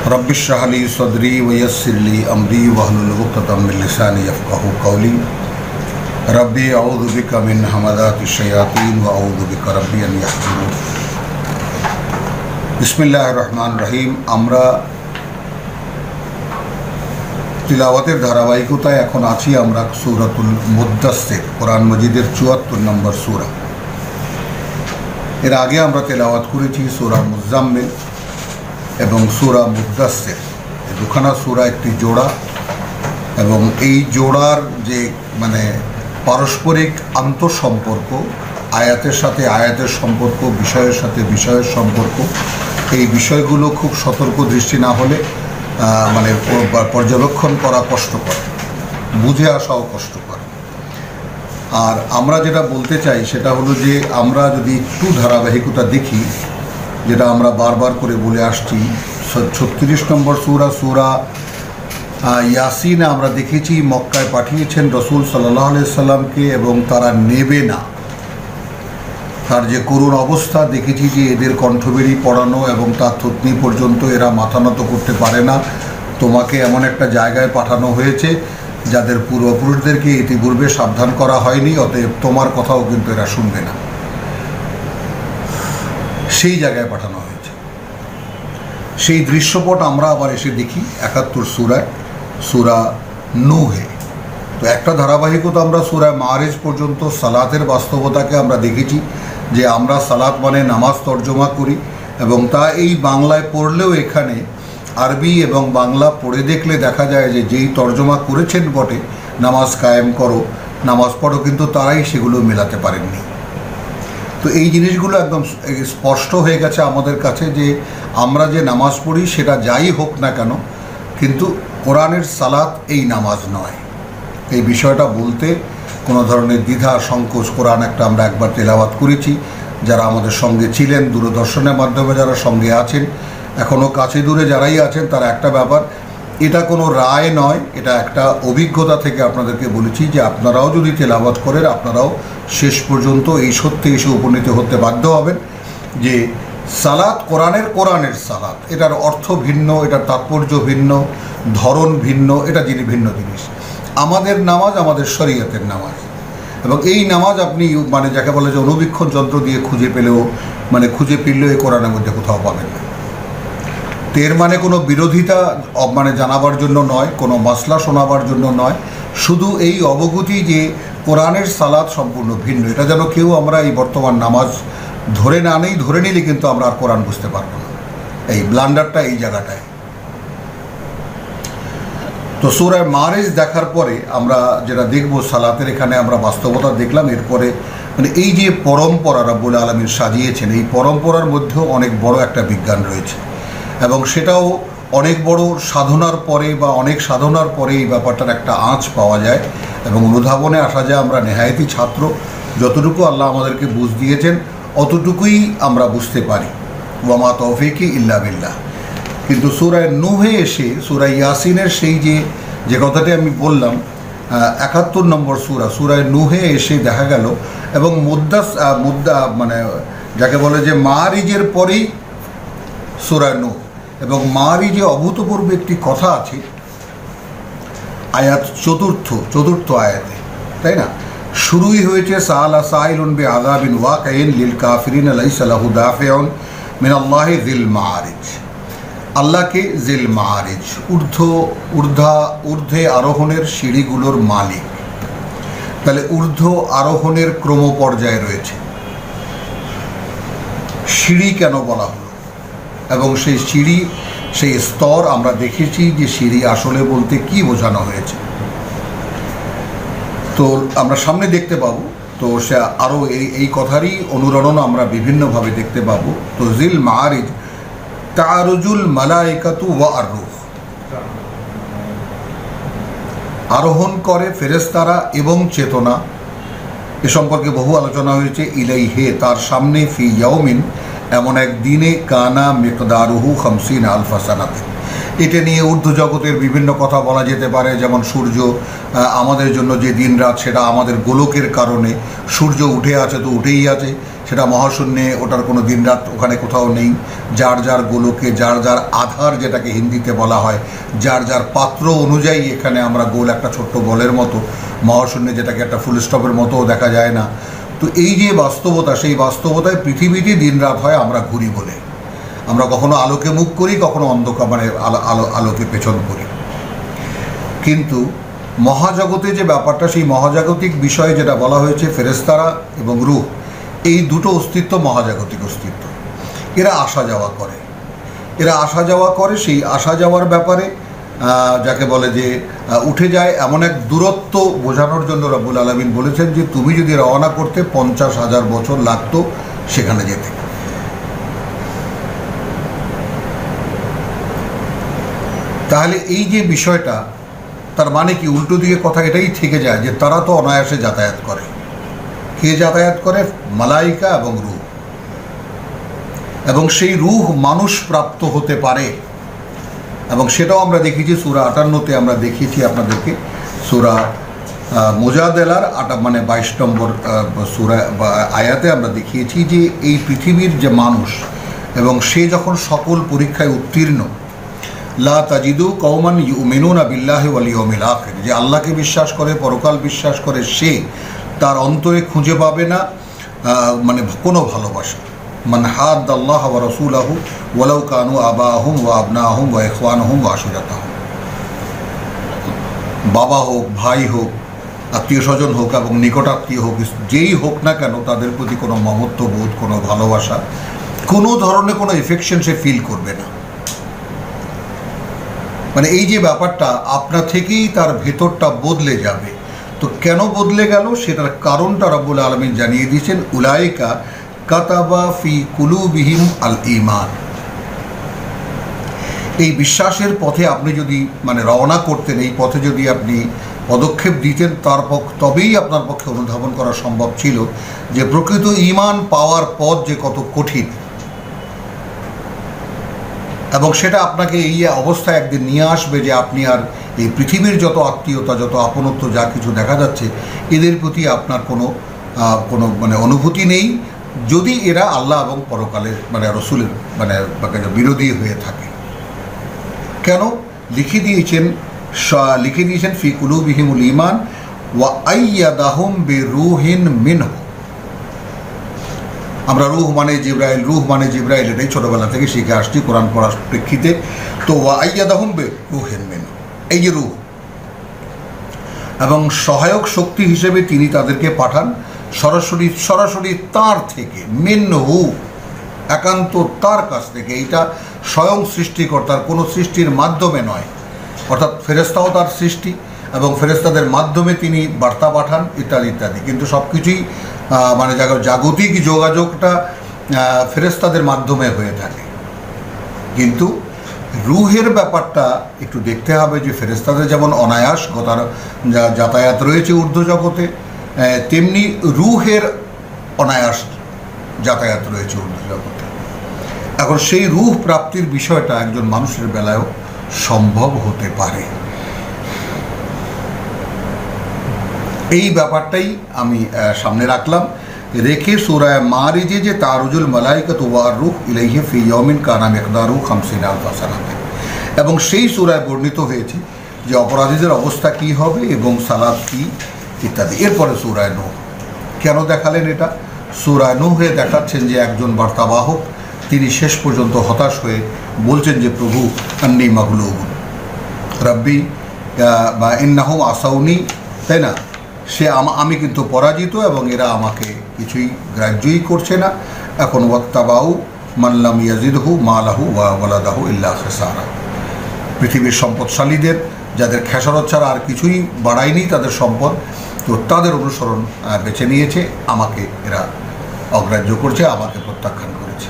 Rabbi इश्रह ली सदरी वयस्सिर ली अमरी वहलुल उक़दतम मिन लिसानी यफ़क़हू क़ौली रब्बी अऊज़ु बिका मिन हमाज़ातिश शयातीन व अऊज़ु बिका रब्बी अन यहज़ुरून। बिस्मिल्लाहिर रहमानिर रहीम। আমরা তিলাওয়াতের ধারাবাহিকতায় এখন আছি আমরা সূরাতুল মুদ্দাসসির, কোরআন মাজিদের ৭৪ নম্বর সূরা। এর আগে আমরা তেলাওয়াত করেছি সূরা মুজাম্মিল এবং সূরা মুদ্দাসসির। এই দুখানা সূরা একটি জোড়া এবং এই জোড়ার যে পারস্পরিক আন্তঃসম্পর্ক, আয়াতের সাথে আয়াতের সম্পর্ক, বিষয়ের সাথে বিষয়ের সম্পর্ক, এই বিষয়গুলো খুব সতর্ক দৃষ্টি না হলে পর্যবেক্ষণ করা কষ্টকর, বুঝে আসাও কষ্টকর। আর আমরা যেটা বলতে চাই সেটা হলো যে আমরা যদি একটু ধারাবাহিকতা দেখি, যেটা আমরা বারবার করে বলে আসছি, ৩৬ নম্বর সূরা ইয়াসিনে আমরা দেখেছি মক্কায় পাঠিয়েছেন রসুল সাল্লাল্লাহু আলাইহি সাল্লামকে এবং তারা নেবে না। তার যে করুণ অবস্থা দেখেছি যে এদের কণ্ঠবেড়ি পড়ানো এবং তার থুতনি পর্যন্ত এরা মাথা নত করতে পারে না। তোমাকে এমন একটা জায়গায় পাঠানো হয়েছে যাদের পূর্বপুরুষদেরকে ইতিপূর্বে সাবধান করা হয়নি, অতএব তোমার কথাও কিন্তু এরা শুনবে না। সেই জায়গায় পাঠানো হয়েছে। সেই দৃশ্যপট আমরা আবার এসে দেখি ৭১ সূরায়, সূরা নূহে। তো একটা ধারাবাহিকতা আমরা সূরা মাআরিজ পর্যন্ত সালাতের বাস্তবতাকে আমরা দেখেছি যে আমরা সালাত মানে নামাজ তর্জমা করি এবং তা এই বাংলায় পড়লেও এখানে আরবি এবং বাংলা পড়ে দেখলে দেখা যায় যে যেই তর্জমা করেছেন বটে নামাজ কায়েম করো, নামাজ পড়ো, কিন্তু তারাই সেগুলো মেলাতে পারেননি। তো এই জিনিসগুলো একদম স্পষ্ট হয়ে গেছে আমাদের কাছে যে আমরা যে নামাজ পড়ি সেটা যাই হোক না কেন, কিন্তু কোরআনের সালাত এই নামাজ নয়। এই বিষয়টা বলতে কোনো ধরনের দ্বিধা সংকোচ, কোরআন আমরা একবার তেলাওয়াত করেছি। যারা আমাদের সঙ্গে ছিলেন, দূরদর্শনের মাধ্যমে যারা সঙ্গে আছেন, এখনও কাছে দূরে যারাই আছেন, তারা একটা ব্যাপার, এটা কোনো রায় নয়, এটা একটা অভিজ্ঞতা থেকে আপনাদেরকে বলেছি যে আপনারাও যদি তেলাওয়াত করেন আপনারাও শেষ পর্যন্ত এই সত্যে এসে উপনীত হতে বাধ্য হবেন যে সালাত কোরআনের সালাত, এটার অর্থ ভিন্ন, এটার তাৎপর্য ভিন্ন, ধরন ভিন্ন, এটা ভিন্ন জিনিস। আমাদের নামাজ আমাদের শরীয়তের নামাজ, এবং এই নামাজ আপনি যাকে বলে যে অনুবীক্ষণ যন্ত্র দিয়ে খুঁজে পেলেও এই কোরআনের মধ্যে কোথাও পাবেন না। এর কোনো বিরোধিতা জানাবার জন্য নয়, কোনো মাসলা শোনাবার জন্য নয়, শুধু এই অবগতি যে কোরআনের সালাত সম্পূর্ণ ভিন্ন। এটা যেন কেউ আমরা এই বর্তমান নামাজ ধরে না নেই, ধরে নিলে কিন্তু আমরা আর কোরআন বুঝতে পারবো না। এই ব্লান্ডারটা এই জায়গাটায়। তো সূরা মাআরিজ দেখার পরে আমরা যেটা দেখব, সালাতের এখানে আমরা বাস্তবতা দেখলাম। এরপরে এই যে পরম্পরা রব্বুল আলামিন সাজিয়েছেন, এই পরম্পরার মধ্যেও অনেক বড় একটা বিজ্ঞান রয়েছে এবং সেটাও অনেক বড় সাধনার পরে বা অনেক সাধনার পরে এই ব্যাপারটার একটা আঁচ পাওয়া যায় এবং অনুধাবনে আসা যায়। আমরা নেহায়েতি ছাত্র, যতটুকু আল্লাহ আমাদেরকে বুঝ দিয়েছেন অতটুকুই আমরা বুঝতে পারি। ওয়া মা তৌফিকি ইল্লা বিল্লাহ। কিন্তু সূরা নূহে এসে সূরা ইয়াসিনের সেই যে কথাটি আমি বললাম, ৭১ নম্বর সূরা নূহে এসে দেখা গেল এবং যাকে বলে যে মাআরিজের পরেই সূরা নূহ, এবং মাআরিজে অভূতপূর্ব একটি কথা আছে আয়াত চতুর্থ আয়াতে, তাই না? শুরুই হয়েছে সাআলা সাইলুন বিআযাবিন ওয়াকিন লিল কাফিরিন লাইসা লাহু দাফিউন মিনাল্লাহি যিল মাআরিজ। আল্লাহকে জিল মাআরিজ, ঊর্ধ্বে আরোহণের সিঁড়িগুলোর মালিক। তাহলে ঊর্ধ্ব আরোহণের ক্রম পর্যায়ে রয়েছে। সিঁড়ি কেন বলা হলো এবং সেই সিঁড়ি, সেই স্তর আমরা দেখেছি যে সিঁড়ি আসলে বলতে কি বোঝানো হয়েছে, তো আমরা সামনে দেখতে পাবো। তো সে আরও এই কথারই অনুরণন আমরা বিভিন্নভাবে দেখতে পাবো। তো জিল মাআরিজ তারুজুল মালাইকাতু ওয়া আর-রূহ, আরোহণ করে ফেরেশতারা এবং চেতনা। এ সম্পর্কে বহু আলোচনা হয়েছে। ইলাইহে, তার সামনে, ফি ইয়াউমিন, এমন এক দিনে, কানা মিকদারুহু 50 আলফা সানাতিন। এটা নিয়ে ঊর্ধ্ব জগতের বিভিন্ন কথা বলা যেতে পারে, যেমন সূর্য আমাদের জন্য যে দিন রাত, সেটা আমাদের গোলকের কারণে। সূর্য উঠে আছে তো উঠেই আছে, সেটা মহাশূন্যে, ওটার কোনো দিনরাত ওখানে কোথাও নেই। যার যার গোলকে, যার যার আধার যেটাকে হিন্দিতে বলা হয়, যার যার পাত্র অনুযায়ী এখানে আমরা গোল, একটা ছোট্ট বলের মতো মহাশূন্যে, যেটাকে একটা ফুল স্টপের মতোও দেখা যায় না। তো এই যে বাস্তবতা, সেই বাস্তবতায় পৃথিবীতে দিনরাত হয়, আমরা ঘুরি বলে। আমরা কখনো আলোকে মুখ করি, কখনো অন্ধকার মানে আলোকে পেছন করি। কিন্তু মহাজগতে যে ব্যাপারটা, সেই মহাজাগতিক বিষয়ে যেটা বলা হয়েছে, ফেরেশতারা এবং রূহ, এই দুটো অস্তিত্ব মহাজাগতিক অস্তিত্ব। এরা আসা যাওয়া করে, সেই আসা যাওয়ার ব্যাপারে যাকে বলে যে উঠে যায়, এমন এক দূরত্ব বোঝানোর জন্য রব্বুল আলামিন বলেছেন যে তুমি যদি রওনা করতে 50,000 বছর লাগতো সেখানে যেতে। তাহলে এই যে বিষয়টা, তার মানে কি, উল্টো দিকে কথা এটাই থেকে যায় যে তারা তো অনায়াসে যাতায়াত করে। কে যাতায়াত করে? মালাইকা এবং রূহ। এবং সেই রূহ মানুষ প্রাপ্ত হতে পারে, এবং সেটাও আমরা দেখেছি সূরা 58-তে। আমরা দেখিয়েছি আপনাদেরকে সূরা মুজাদেলার 22 নম্বর সূরা বা আয়াতে আমরা দেখিয়েছি যে এই পৃথিবীর যে মানুষ, এবং সে যখন সকল পরীক্ষায় উত্তীর্ণ, লা তাজিদু কওমান ইউমিনুনা বিল্লাহি ওয়াল ইয়াউমিল আখির, যে আল্লাহকে বিশ্বাস করে, পরকাল বিশ্বাস করে, সে তার অন্তরে খুঁজে পাবে না মানে কোনো ভালোবাসা। মান হাদ্দাল্লাহ ওয়া রাসূলাহু ওয়ালাউ কানু আবাহুম ওয়া আবনাহুম ওয়া ইখওয়ানুহুম ওয়া আশিরাতাহুম, বাবা হোক, ভাই হোক, আত্মীয় স্বজন হোক এবং নিকটাত্মীয় হোক, যেই হোক না কেন, তাদের প্রতি কোনো মমত্ববোধ, কোনো ভালোবাসা, কোনো ধরনের কোনো এফেকশন সে ফিল করবে না। মানে এই যে ব্যাপারটা, আপনা থেকেই তার ভেতরটা বদলে যাবে। তো কেন বদলে গেল সেটার কারণটা রব্বুল আলামিন জানিয়ে দিয়েছেন, উলাইকা কাতাবা ফি কুলুবিহিম আল ঈমান। এই বিশ্বাসের পথে আপনি যদি মানে রওনা করতেন, এই পথে যদি আপনি পদক্ষেপ দিতেন, তবেই আপনার পক্ষে অনুধাবন করা সম্ভব ছিল যে প্রকৃত ঈমান পাওয়ার পথ যে কত কঠিন, এবং সেটা আপনাকে এই অবস্থায় একদিন নিয়ে আসবে যে আপনি আর এই পৃথিবীর যত আত্মীয়তা, যত আপনত্ব, যা কিছু দেখা যাচ্ছে, এদের প্রতি আপনার কোনো মানে অনুভূতি নেই, যদি এরা আল্লাহ এবং পরকালের মানে রসুলের মানে বিরোধী হয়ে থাকে। কেন? লিখে দিয়েছেন ফি কুলুবিহিমুল ঈমান ওয়া আইয়াদাহুম বিরূহিন মিনহু। আমরা রূহ মানে জিবরাইল, এটাই ছোটবেলা থেকে শিখে আসছি কোরআন পড়ার প্রেক্ষিতে। তো ওয়া আইয়াদাহুম বিরূহিন মিনহু, এই যে রূহ, এবং সহায়ক শক্তি হিসেবে তিনি তাদেরকে পাঠান সরাসরি তার থেকে, মিনহু, একান্ত তার কাছ থেকে। এইটা স্বয়ং সৃষ্টিকর্তার, কোনো সৃষ্টির মাধ্যমে নয়। অর্থাৎ ফেরেশতাও তার সৃষ্টি, এবং ফেরেশতাদের মাধ্যমে তিনি বার্তা পাঠান ইত্যাদি ইত্যাদি। কিন্তু সব কিছুই মানে জাগতিক যোগাযোগটা ফেরেশতাদের মাধ্যমে হয়ে থাকে। কিন্তু রূহের ব্যাপারটা একটু দেখতে হবে যে ফেরেশতাদের যেমন অনায়াস যাতায়াত রয়েছে ঊর্ধ্ব জগতে, তেমনি রূহের অনায়াস যাতায়াত রয়েছে ঊর্ধ্ব জগতে। এখন সেই রূহ প্রাপ্তির বিষয়টা একজন মানুষের বেলায়ও সম্ভব হতে পারে। এই ব্যাপারটাই আমি সামনে রাখলাম, রেখে সূরা মারিজে যে তারুজুল মালাইকাতু ওয়ার রূহ ইলাইহি ফি ইয়াউমিন কানা মিকদারু 50 আলফা সানাহ, এবং সেই সূরায় বর্ণিত হয়েছে যে অপরাধীদের অবস্থা কী হবে এবং সালাত কী ইত্যাদি। এরপরে সূরা নূহ কেন দেখালেন এটা? সূরা নূহে দেখাচ্ছেন যে একজন বার্তাবাহক, তিনি শেষ পর্যন্ত হতাশ হয়ে বলছেন যে প্রভু আন্নী মাগলুবুন রাব্বি বা ইন্নাহুম আসাউনি, তাই না? আমি কিন্তু পরাজিত এবং এরা আমাকে কিছুই গ্রাহ্যই করছে না। এখন ওয়াত্তাবাউ মাল্লাম ইয়াজিদহু মালাহু ওয়া ওয়ালাদাহু ইল্লা খাসারা। পৃথিবীর সম্পদশালীদের, যাদের খেসারত ছাড়া আর কিছুই বাড়ায়নি তাদের সম্পদ, তো তাদের অনুসরণ বেছে নিয়েছে, আমাকে এরা অগ্রাহ্য করছে, আমাকে প্রত্যাখ্যান করেছে।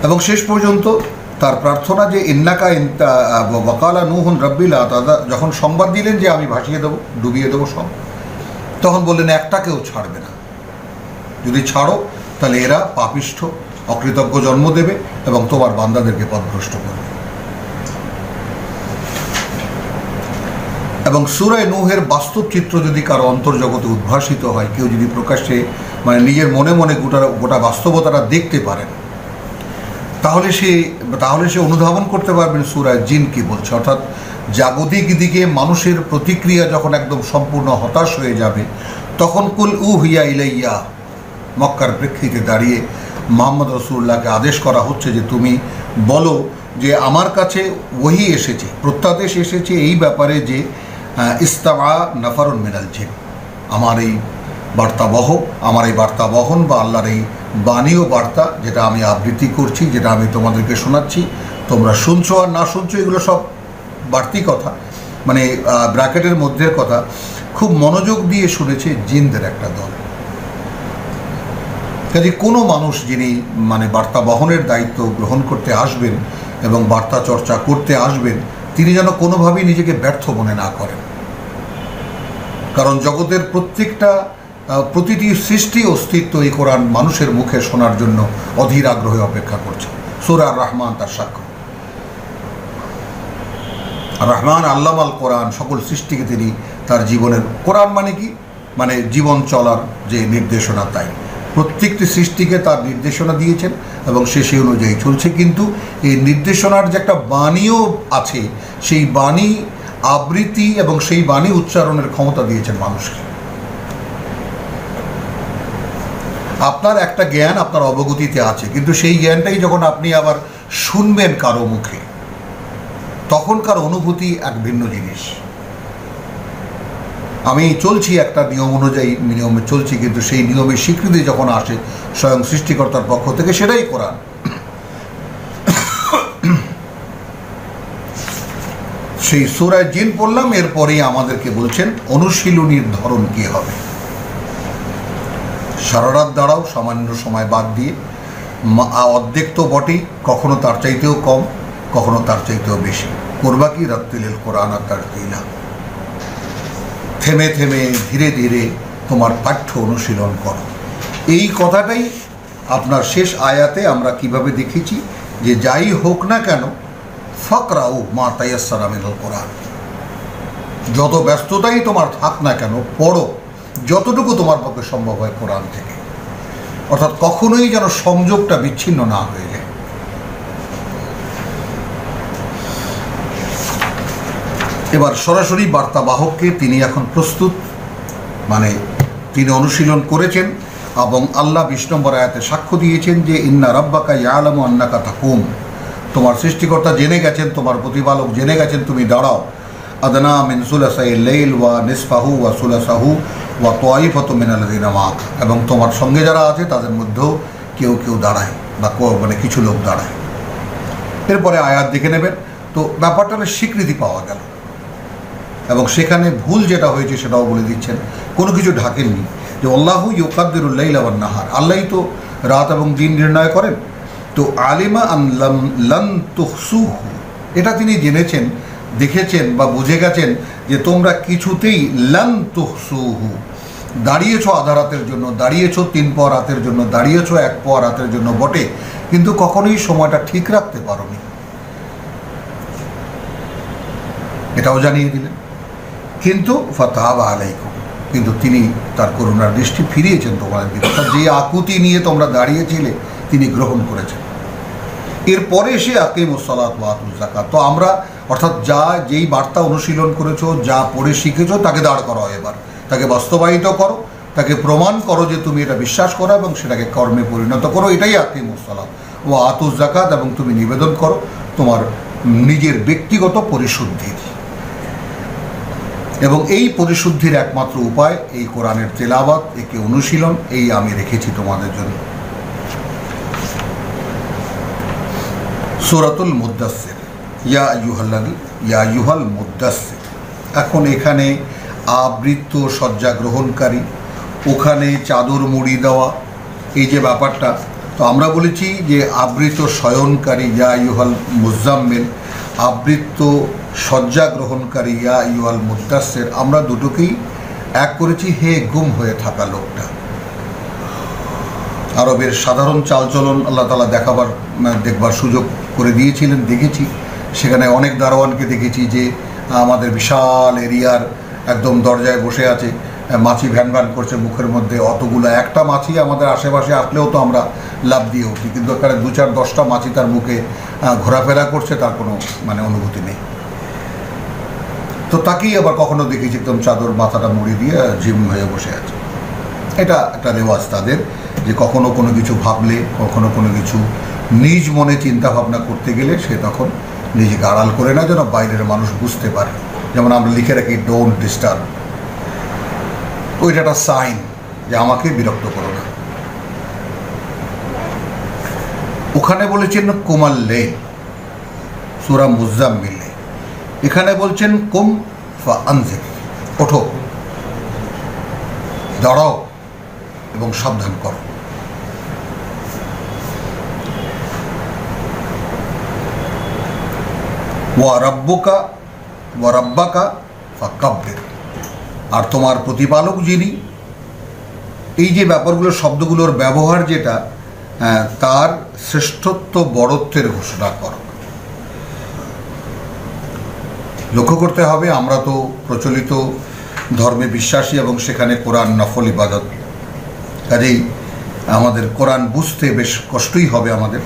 এবং শেষ পর্যন্ত তার প্রার্থনা যে ইন্নাকা ওয়াকালা নূহুন রাব্বিল আতাদা, যখন সংবাদ দিলেন যে আমি ভাসিয়ে দেবো, ডুবিয়ে দেবো সব, তখন বললেন একটাকেও ছাড়বে না, যদি ছাড়ো তাহলে এরা পাপিষ্ঠ, অকৃতজ্ঞ জন্ম দেবে এবং তোমার বান্দাদেরকে পথভ্রষ্ট করবে। এবং সূরা নূহের বাস্তব চিত্র যদি কারো অন্তর্জগতে উদ্ভাসিত হয়, কেউ যদি প্রকাশ্যে মানে নিজের মনে মনে গোটা বাস্তবতাটা দেখতে পারেন, তাহলে সে অনুধাবন করতে পারবেন সূরা জিন কি বলছে। অর্থাৎ জাগতিক দিকে মানুষের প্রতিক্রিয়া যখন একদম সম্পূর্ণ হতাশ হয়ে যাবে, তখন কুল উহিয়া ইলাইয়া, মক্কার প্রেক্ষিতে দাঁড়িয়ে মুহাম্মদ রাসূলুল্লাহকে আদেশ করা হচ্ছে যে তুমি বলো যে আমার কাছে ওহী এসেছে, প্রত্যাদেশ এসেছে এই ব্যাপারে যে ইস্তামা নাফারুন মিনাল জিন, আমার এই বার্তা বহন বা আল্লাহর এই বাণীয় বার্তা যেটা আমি আবৃত্তি করছি, যেটা আমি তোমাদেরকে শোনাচ্ছি, তোমরা শুনছো আর না শুনছো এগুলো সব বাড়তি কথা, মানে ব্র্যাকেটের মধ্যের কথা, খুব মনোযোগ দিয়ে শুনেছে জিনদের একটা দল। কাজে কোনো মানুষ যিনি মানে বার্তা বহনের দায়িত্ব গ্রহণ করতে আসবেন এবং বার্তা চর্চা করতে আসবেন, তিনি যেন কোনোভাবেই নিজেকে ব্যর্থ মনে না করেন। কারণ জগতের প্রতিটি সৃষ্টি অস্তিত্ব এই কোরআন মানুষের মুখে শোনার জন্য অধীর আগ্রহে অপেক্ষা করছে। সূরা আর-রহমান তার সাক্ষ্য। রহমান আল্লামাল কোরআন, সকল সৃষ্টিকে তিনি তার জীবনের, কোরআন মানে কি, মানে জীবন চলার যে নির্দেশনা, তাই প্রত্যেকটি সৃষ্টিকে তার নির্দেশনা দিয়েছেন এবং সে সেই অনুযায়ী চলছে। কিন্তু এই নির্দেশনার যে একটা বাণীও আছে, সেই বাণী আবৃত্তি এবং সেই বাণী উচ্চারণের ক্ষমতা দিয়েছেন মানুষকে। আপনার একটা জ্ঞান আপনার অবগতিতে আছে, কিন্তু সেই জ্ঞানটাই যখন আপনি আবার শুনবেন কারো মুখে, তখনকার অনুভূতি এক ভিন্ন জিনিস। আমি চলছি একটা নিয়মে চলছি, কিন্তু সেই নিয়মের স্বীকৃতি যখন আসে স্বয়ং সৃষ্টিকর্তার পক্ষ থেকে, সেটাই কোরআন। সেই সূরা জিন পড়লাম, এরপরেই আমাদেরকে বলছেন অনুশীলনীর ধরন কি হবে। সারা রাত দাঁড়াও, সামান্য সময় বাদ দিয়ে, অর্ধেক তো বটেই, কখনো তার চাইতেও কম, কখনো তার চাইতেও বেশি। করবা কি রাত্তিলিল কোরআন আর তারতিলা, থেমে থেমে ধীরে ধীরে তোমার পাঠ্য অনুশীলন করো। এই কথাটাই আপনার শেষ আয়াতে আমরা কিভাবে দেখেছি যে যাই হোক না কেন, ফাকরাউ মা তায়াসসারা মিনাল কোরআন, যত ব্যস্ততাই তোমার থাক না কেন, পড়ো যতটুকু তোমার পক্ষে সম্ভব হয় কোরআন থেকে। অর্থাৎ কখনোই যেন সংযোগটা বিচ্ছিন্ন না হয়ে যায়। এবার সরাসরি বার্তাবাহককে তিনি এখন প্রস্তুত, মানে তিনি অনুশীলন করেছেন এবং আল্লাহ ২০ নম্বর আয়াতে সাক্ষ্য দিয়েছেন যে ইন্না রাব্বাকা ইয়ালামু আন্নাকা তাকুম, তোমার সৃষ্টিকর্তা জেনে গেছেন, তোমার প্রতিপালক জেনে গেছেন তুমি দাঁড়াও। আদনা মিন সুলাসাইল লাইল ওয়া নিসফাহু ওয়া সুলাসাহু ওয়া তাইফাতু মিনাল্লাযিনা মাআক, এবং তোমার সঙ্গে যারা আছে তাদের মধ্যেও কেউ কেউ দাঁড়ায় বা মানে কিছু লোক দাঁড়ায়। এরপরে আয়াত দেখে নেবেন, তো ব্যাপারটার স্বীকৃতি পাওয়া গেল এবং সেখানে ভুল যেটা হয়েছে সেটাও বলে দিচ্ছেন, কোনো কিছু ঢাকেননি। যে আল্লাহু ইউকাদ্দিরুল লাইলা ওয়ান নাহার, আল্লাহই তো রাত এবং দিন নির্ণয় করেন। তো আলিমা আন লান তুহসুহু, এটা তিনি জেনেছেন, দেখেছেন বা বুঝে গেছেন যে তোমরা কিছুতেই লান তুহসুহু, দাঁড়িয়েছো আধা রাতের জন্য, দাঁড়িয়েছো 3 পর রাতের জন্য, দাঁড়িয়েছো 1 পর রাতের জন্য বটে, কিন্তু কখনোই সময়টা ঠিক রাখতে পারোনি, এটাও জানিয়ে দিলেন। কিন্তু ফাতাবা আলাইকুম, কিন্তু তিনি তার করুণার দৃষ্টি ফিরিয়েছেন তোমাদের দিকে, যে আকুতি নিয়ে তোমরা দাঁড়িয়েছিলে তিনি গ্রহণ করেছেন। এরপরে এসে আকিমুস সালাত ওয়া আতুজ যাকাত। তো আমরা অর্থাৎ যেই বার্তা অনুশীলন করেছো, যা পড়ে শিখেছো, তাকে দাঁড় করো, এবার তাকে বাস্তবায়িত করো, তাকে প্রমাণ করো যে তুমি এটা বিশ্বাস করো এবং সেটাকে কর্মে পরিণত করো। এটাই আকিমুস সালাত ওয়া আতুজ যাকাত, এবং তুমি নিবেদন করো তোমার নিজের ব্যক্তিগত পরিশুদ্ধির। এবং এই পরিশুদ্ধির একমাত্র উপায় এই কোরআনের তেলাওয়াত, একে অনুশীলন, এই আমি রেখেছি তোমাদের জন্য। সূরাতুল মুদ্দাসসির, ইয়া আইয়ুহাল মুদ্দাসসির। এখন এখানে আবৃত্ত শয্যা গ্রহণকারী, ওখানে চাদর মুড়ি দেওয়া, এই যে ব্যাপারটা, তো আমরা বলেছি যে আবৃত শয়নকারী ইয়া আইয়ুহাল মুজাম্মিল, আবৃত্ত শয্যা গ্রহণকারী ইয়া আইয়ুহাল মুদ্দাসসির, আমরা দুটোকেই এক করেছি হে গুম হয়ে থাকা লোকটা। আরবের সাধারণ চালচলন আল্লাহ তাআলা দেখবার সুযোগ করে দিয়েছিলেন, দেখেছি। সেখানে অনেক দারোয়ানকে দেখেছি যে আমাদের বিশাল এরিয়ার একদম দরজায় বসে আছে, মাছি ভ্যান ভ্যান করছে মুখের মধ্যে, অতগুলো একটা মাছি আমাদের আশেপাশে আসলেও তো আমরা লাভ দিয়ে উঠি, কিন্তু এখানে 2-4-10টা মাছি তার মুখে ঘোরাফেরা করছে, তার কোনো মানে অনুভূতি নেই। তো তাকেই আবার কখনো দেখেছি একদম চাদর মাথাটা মুড়ি দিয়ে জিম হয়ে বসে আছে। এটা একটা রেওয়াজ তাদের, যে কখনো কোনো কিছু ভাবলে, কখনো কোনো কিছু নিজ মনে চিন্তা ভাবনা করতে গেলে সে তখন নিজেকে আড়াল করে না, যেন বাইরের মানুষ বুঝতে পারে। যেমন আমরা লিখে রাখি ডোন্ট ডিস্টার্ব, ওইটা একটা সাইন যে আমাকে বিরক্ত করো না। ওখানে বলেছেন কুমাল্লে সূরা মুজাম্মিলে, এখানে বলছেন কুম ফাআনজির, ওঠো, দাঁড়াও এবং সাবধান করো। ওয়া রাব্বাকা ফাকাব্বির, আর তোমার প্রতিপালক যিনি, এই যে ব্যাপারগুলো শব্দগুলোর ব্যবহার যেটা, তার শ্রেষ্ঠত্ব বড়ত্বের ঘোষণা করো। লক্ষ্য করতে হবে, আমরা তো প্রচলিত ধর্মে বিশ্বাসী এবং সেখানে কোরআন নফল ইবাদত, কাজেই আমাদের কোরআন বুঝতে বেশ কষ্টই হবে আমাদের।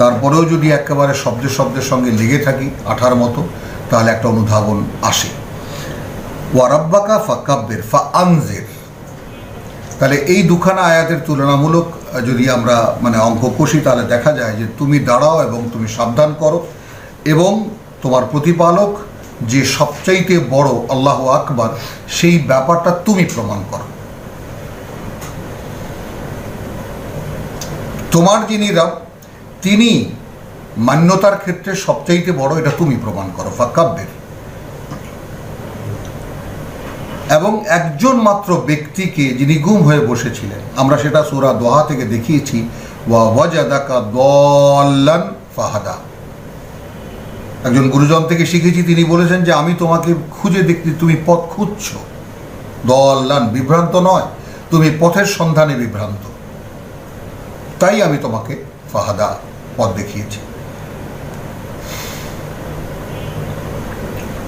তারপরেও যদি একেবারে শব্দের সঙ্গে লেগে থাকি আঠার মতো, তাহলে একটা অনুধাবন আসে। ওয়ারাব্বাকা ফাকাব্বির ফাআনজির, তাহলে এই দুখানা আয়াতের তুলনামূলক যদি আমরা মানে অঙ্ক কষি, তাহলে দেখা যায় যে তুমি দাঁড়াও এবং তুমি সাবধান করো, এবং তোমার প্রতিপালক যে সবচাইতে বড় আল্লাহু আকবার, সেই ব্যাপারটা তুমি প্রমাণ করো। তোমার যিনি রব, তিনি মান্যতার ক্ষেত্রে সবচাইতে বড়, এটা তুমি প্রমাণ করো। ফাকাব্বির, এবং একজন মাত্র ব্যক্তিকে যিনি গুম হয়ে বসেছিলেন, আমরা সেটা সূরা দোহা থেকে দেখিয়েছি, ওয়া ওয়াজাদাকা দাল্লান ফাহাদা। একজন গুরুজন থেকে শিখেছি, তিনি বলেছেন যে আমি তোমাকে খুঁজে দেখতে, তুমি পথ খুঁজছ, দাল্লান বিভ্রান্ত নয়, তুমি পথের সন্ধানে বিভ্রান্ত, তাই আমি তোমাকে ফাহাদা পথ দেখিয়েছি।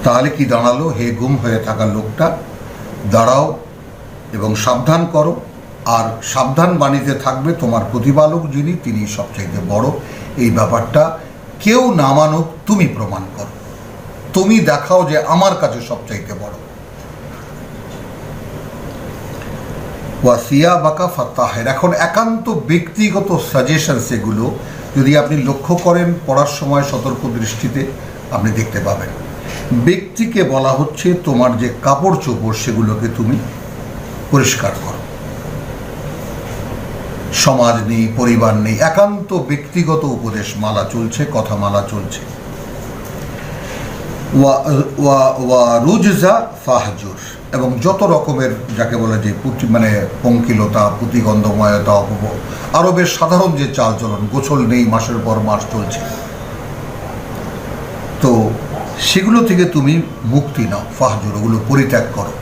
তাহলে কি দাঁড়ালো? হে গুম হয়ে থাকা লোকটা, দাঁড়াও এবং সাবধান করো, আর সাবধান বাণীতে থাকবে তোমার প্রতিপালক যিনি, তিনি সবচাইতে বড়। এই ব্যাপারটা কেউ না মানুক, তুমি প্রমাণ করো, তুমি দেখাও যে আমার কাছে সবচাইতে বড়। ওয়াসিয়া বাকা ফাতাহের, এখন একান্ত ব্যক্তিগত সাজেশন, সেগুলো যদি আপনি লক্ষ্য করেন পড়ার সময় সতর্ক দৃষ্টিতে আপনি দেখতে পাবেন। ব্যক্তিকে বলা হচ্ছে তোমার যে কাপড় চোপড় সেগুলোকে তুমি পরিষ্কার করো। সমাজ নেই, পরিবার নেই, একান্ত ব্যক্তিগত উপদেশ মালা চলছে, কথা মালা চলছে। ওয়া রুজজা ফাহজুর, এবং যত রকমের যাকে বলে যে মানে পঙ্কিলতা, পুঁতিগন্ধময়তা, আরও বেশ সাধারণ যে চালচলন, গোছল নেই, মাসের পর মাস চলছে, তো সেগুলো থেকে তুমি মুক্তি নাও। ফাহজুর, ওগুলো পরিত্যাগ করো।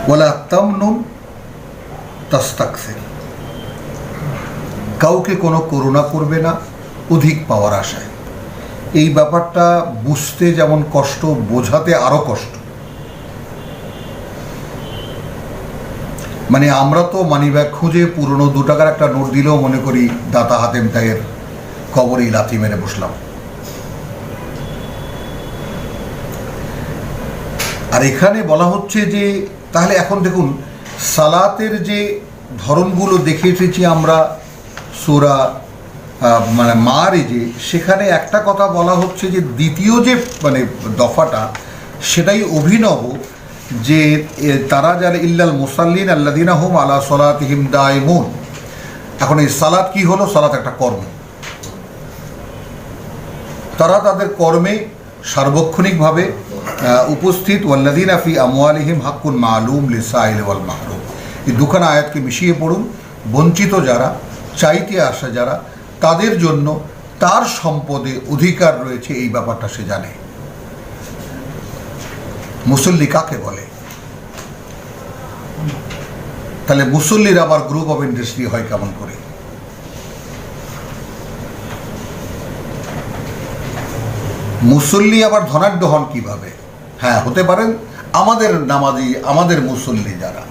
ওয়ালা তামনুন তাস্তাকসির, কাউকে কোনো করুণা করবে না অধিক পাওয়ার আশায়। এই ব্যাপারটা বুঝতে যেমন কষ্ট, বোঝাতে আরো কষ্ট। মানে আমরা তো মানিব্যাগ খুঁজে পুরনো 2 টাকার একটা নোট দিলেও মনে করি দাতা হাতেম তাইয়ের কবরেই লাথি মেরে বসলাম। আর এখানে বলা হচ্ছে যে তাহলে এখন দেখুন, সালাতের যে ধরনগুলো দেখে এসেছি আমরা সূরা মানে মারিজে, সেখানে একটা কথা বলা হচ্ছে যে দ্বিতীয় যে মানে দফাটা, সেটাই অভিনব, যে তারা যারা ইল্লাল মুসাল্লিন আল্লাযিনা হুম আলা সলাতিহিম দাইমুন। এখন এই সালাত কি হলো? সালাত একটা কর্ম, তারা তাদের কর্মে সার্বক্ষণিকভাবে উপস্থিত। ওয়াল্লাযিনা ফি আমওয়ালিহিম হাক্কুন মালুম লিসাইল ওয়াল মাহরুম, এই দুখানা আয়াতকে মিশিয়ে পড়ুন। বঞ্চিত যারা, চাইতে আসা যারা, তাদের জন্য তার সম্পদে অধিকার রয়েছে, এই ব্যাপারটা সে জানে। মুসল্লি কাকে বলে? তাহলে মুসল্লির আবার গ্রুপ অফ ইন্ডাস্ট্রি হয় কেমন করে? মুসল্লি আবার ধনাঢ্য হন কিভাবে? হ্যাঁ, হতে পারেন আমাদের নামাজি, আমাদের মুসল্লি যারা,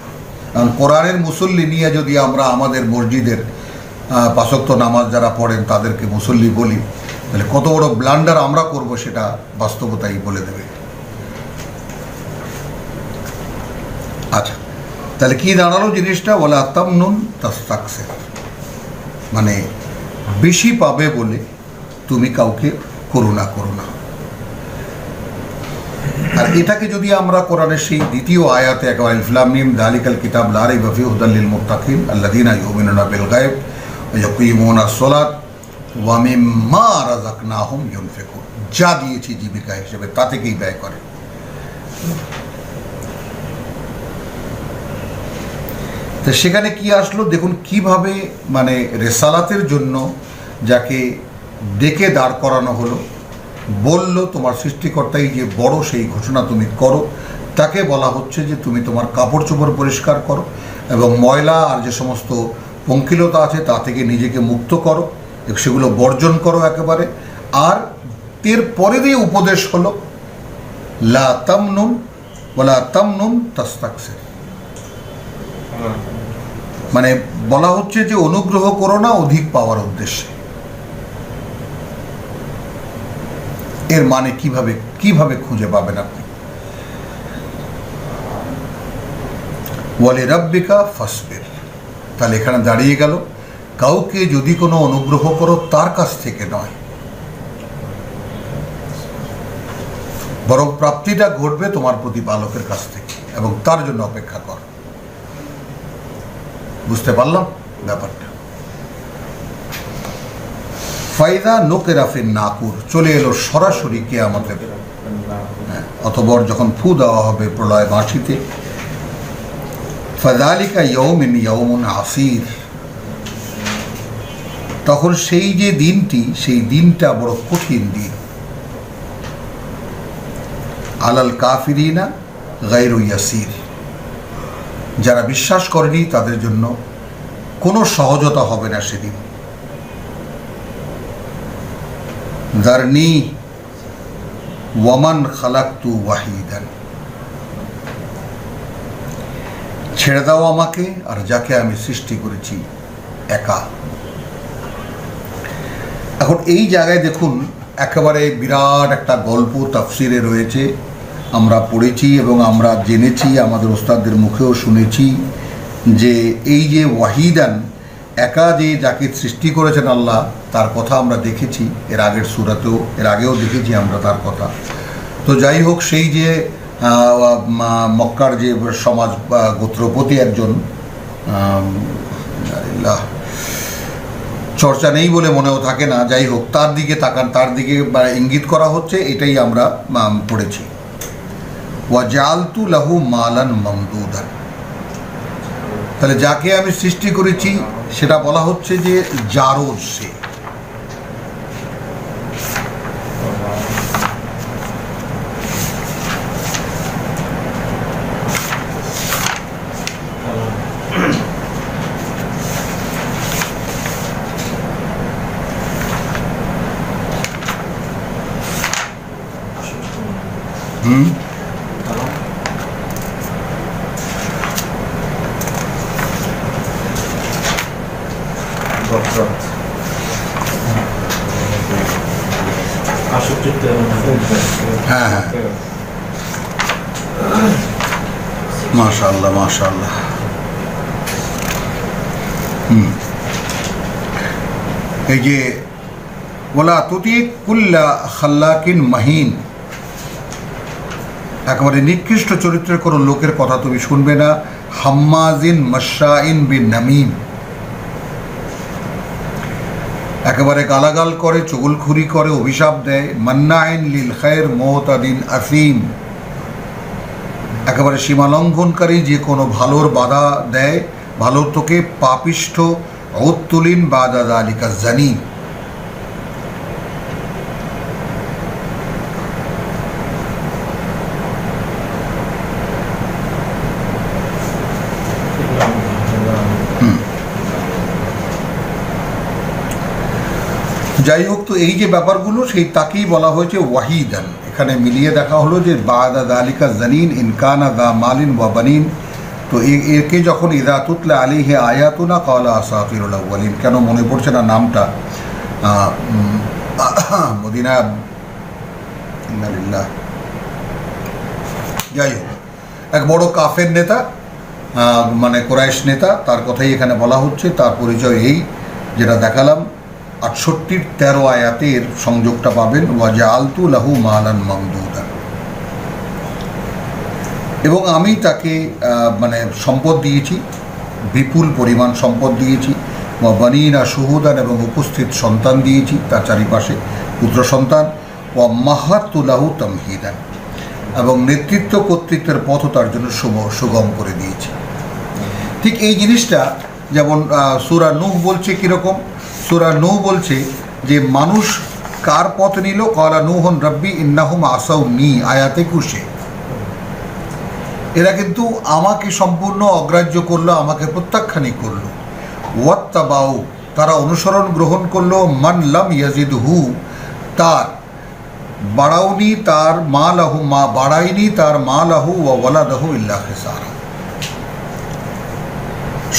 কারণ কোরআনের মুসল্লি নিয়ে যদি আমরা আমাদের মসজিদের 5 ওয়াক্ত নামাজ যারা পড়েন তাদেরকে মুসল্লি বলি, তাহলে কত বড় ব্লান্ডার আমরা করব সেটা বাস্তবতাই বলে দেবে। আচ্ছা, তাহলে কি দাঁড়ালো জিনিসটা? ওয়ালা তামনুন তাস্তাকসির, মানে বেশি পাবে বলে তুমি কাউকে করুণা করো না। আর এটাকে যদি আমরা কোরআনের সেই দ্বিতীয় আয়াতে একেবারে আলিফ লাম মিম যালিকাল কিতাব লা রাইবা ফীহি হুদাল লিল মুত্তাকিন আল্লাযীনা ইউমিনুনা বিল গায়ব ওয়া ইয়াকিমুনাস সালাত ওয়া মিম্মা রাযাকনাহুম ইউনফিকুন, যা দিয়েছি জীবিকা হিসেবে তা থেকেই ব্যয় করে। তো সেখানে কি আসলো দেখুন, কিভাবে মানে রেসালাতের জন্য যাকে ডেকে দাঁড় করানো হলো, বলল তোমার সৃষ্টিকর্তাই যে বড় সেই ঘোষণা তুমি করো, তাকে বলা হচ্ছে যে তুমি তোমার কাপড় চোপড় পরিষ্কার করো এবং ময়লা আর যে সমস্ত পঙ্কিলতা আছে তা থেকে নিজেকে মুক্ত করো, সেগুলো বর্জন করো একেবারে। আর এর পরে দিয়ে উপদেশ হলো লা তামনুন ওয়ালা তামনুন তাস্তাকসির, মানে বলা হচ্ছে যে অনুগ্রহ করো না অধিক পাওয়ার উদ্দেশ্যে। এর মানে কিভাবে খুঁজে পাবেন আপনি? ওয়ালি রাব্বিকা ফাসবির, তাহলে এখানে দাঁড়িয়ে গেল কাউকে যদি কোনো অনুগ্রহ করো তার কাছ থেকে নয়, বরং প্রাপ্তিটা ঘটবে তোমার প্রতিপালকের কাছ থেকে এবং তার জন্য অপেক্ষা কর। বুঝতে পারলাম ব্যাপারটা? ফাইদা নুকিরা ফিন নাকুর, চলে এলো সরাসরি কিয়ামতের অতঃপর যখন ফু দেওয়া হবে প্রলয় বাঁশিতে। ফাযালিকা ইয়াউমুন আসির, তখন সেই যে দিনটি, সেই দিনটা বড় কঠিন দিন। আলাল কাফিরিনা গায়রু ইয়াসির, যারা বিশ্বাস করেনি তাদের জন্য কোনো সহজতা হবে না সেদিন। দারনি ওয়ামান খালাকতু ওয়াহিদান, ছেড়ে দাও আমাকে আর যাকে আমি সৃষ্টি করেছি একা। এখন এই জায়গায় দেখুন একেবারে বিরাট একটা গল্প তাফসিরে রয়েছে, আমরা পড়েছি এবং আমরা জেনেছি, আমাদের ওস্তাদদের মুখেও শুনেছি যে এই যে ওয়াহিদান, একা যে যাকে সৃষ্টি করেছেন আল্লাহ, তার কথা আমরা দেখেছি এর আগের সূরাতেও, এর আগেও দেখেছি আমরা তার কথা। তো যাই হোক, সেই যে মক্কার যে সমাজ গোত্রপতি একজন, চর্চা নেই বলে মনেও থাকে না, যাই হোক তার দিকে তাকান, তার দিকে ইঙ্গিত করা হচ্ছে, এটাই আমরা পড়েছি। ওয়াজআলতু লাহু মালান মামদুদান, তাহলে যাকে আমি সৃষ্টি করেছি সেটা বলা হচ্ছে যে জারজ, সে হ্যাঁ হ্যাঁ, মাশাআল্লাহ মাশাআল্লাহ। এই যে ওয়ালা তুতি কুল্লা খাল্লাকিন মাহিন, একেবারে নিকৃষ্ট চরিত্রের কোনো লোকের কথা তুমি শুনবে না। হাম্মাজিন মাশাইন বিন নামিম, একেবারে গালাগাল করে, চুগলখুরি করে, অভিশাপ দেয়। মান্নাইন লিল খায়র মুতাদিন আসিম, একেবারে সীমালঙ্ঘনকারী, যে কোনো ভালোর বাধা দেয়, ভালোর তোকে পাপিষ্ঠ। উত্তুলিন বাদা যালিকা জানিম, যাই হোক, তো এই যে ব্যাপারগুলো সেই তাকেই বলা হয়েছে ওয়াহিদান। এখানে মিলিয়ে দেখা হলো যে বাদা দালিকা জানিন ইনকানা দা মালিন ওয়া বানিন। তো একে যখন ইদা তুতলা আলাইহি আয়াতুনা ক্বালা আসাতিরুল আউয়ালিন, কেন মনে পড়ছে না নামটা, মদিনা, ইন্নালিল্লাহ, যাই হোক, এক বড় কাফের নেতা, মানে কোরাইশ নেতা, তার কথাই এখানে বলা হচ্ছে। তার পরিচয় এই যেটা দেখালাম, 68-13 আয়াতের সংযোগটা পাবেন, ওয়াজআলতু লাহু মালান মামদুদা, এবং আমি তাকে মানে সম্পদ দিয়েছি, বিপুল পরিমাণ সম্পদ দিয়েছি, ওয়া বানিনা শুহুদান, এবং উপস্থিত সন্তান দিয়েছি তার চারিপাশে, পুত্র সন্তান, ওয়া মাহাত্তু লাহু তামহিদান, এবং নেতৃত্ব কর্তৃত্বের পথও তার জন্য সুগম করে দিয়েছি। ঠিক এই জিনিসটা যেমন সূরা নূহ বলছে, কীরকম? সূরা নূহ বলছে যে মানুষ কার পথ নিল, ক্বালা নূহুন রাব্বি ইন্নাহুম আসাউনি, আয়াতে 21। এরা কিন্তু আমাকে সম্পূর্ণ অগ্রাহ্য করলো, আমাকে প্রত্যাখ্যানই করলো। ওয়াত্তাবাউ, তারা অনুসরণ গ্রহণ করলো, মান লাম ইয়াজিদহু, তার বাড়াওনি তার মালাহু, মা বাড়ায়নি তার মালাহু ওয়া ওয়ালাদাহু ইল্লা খিসারা,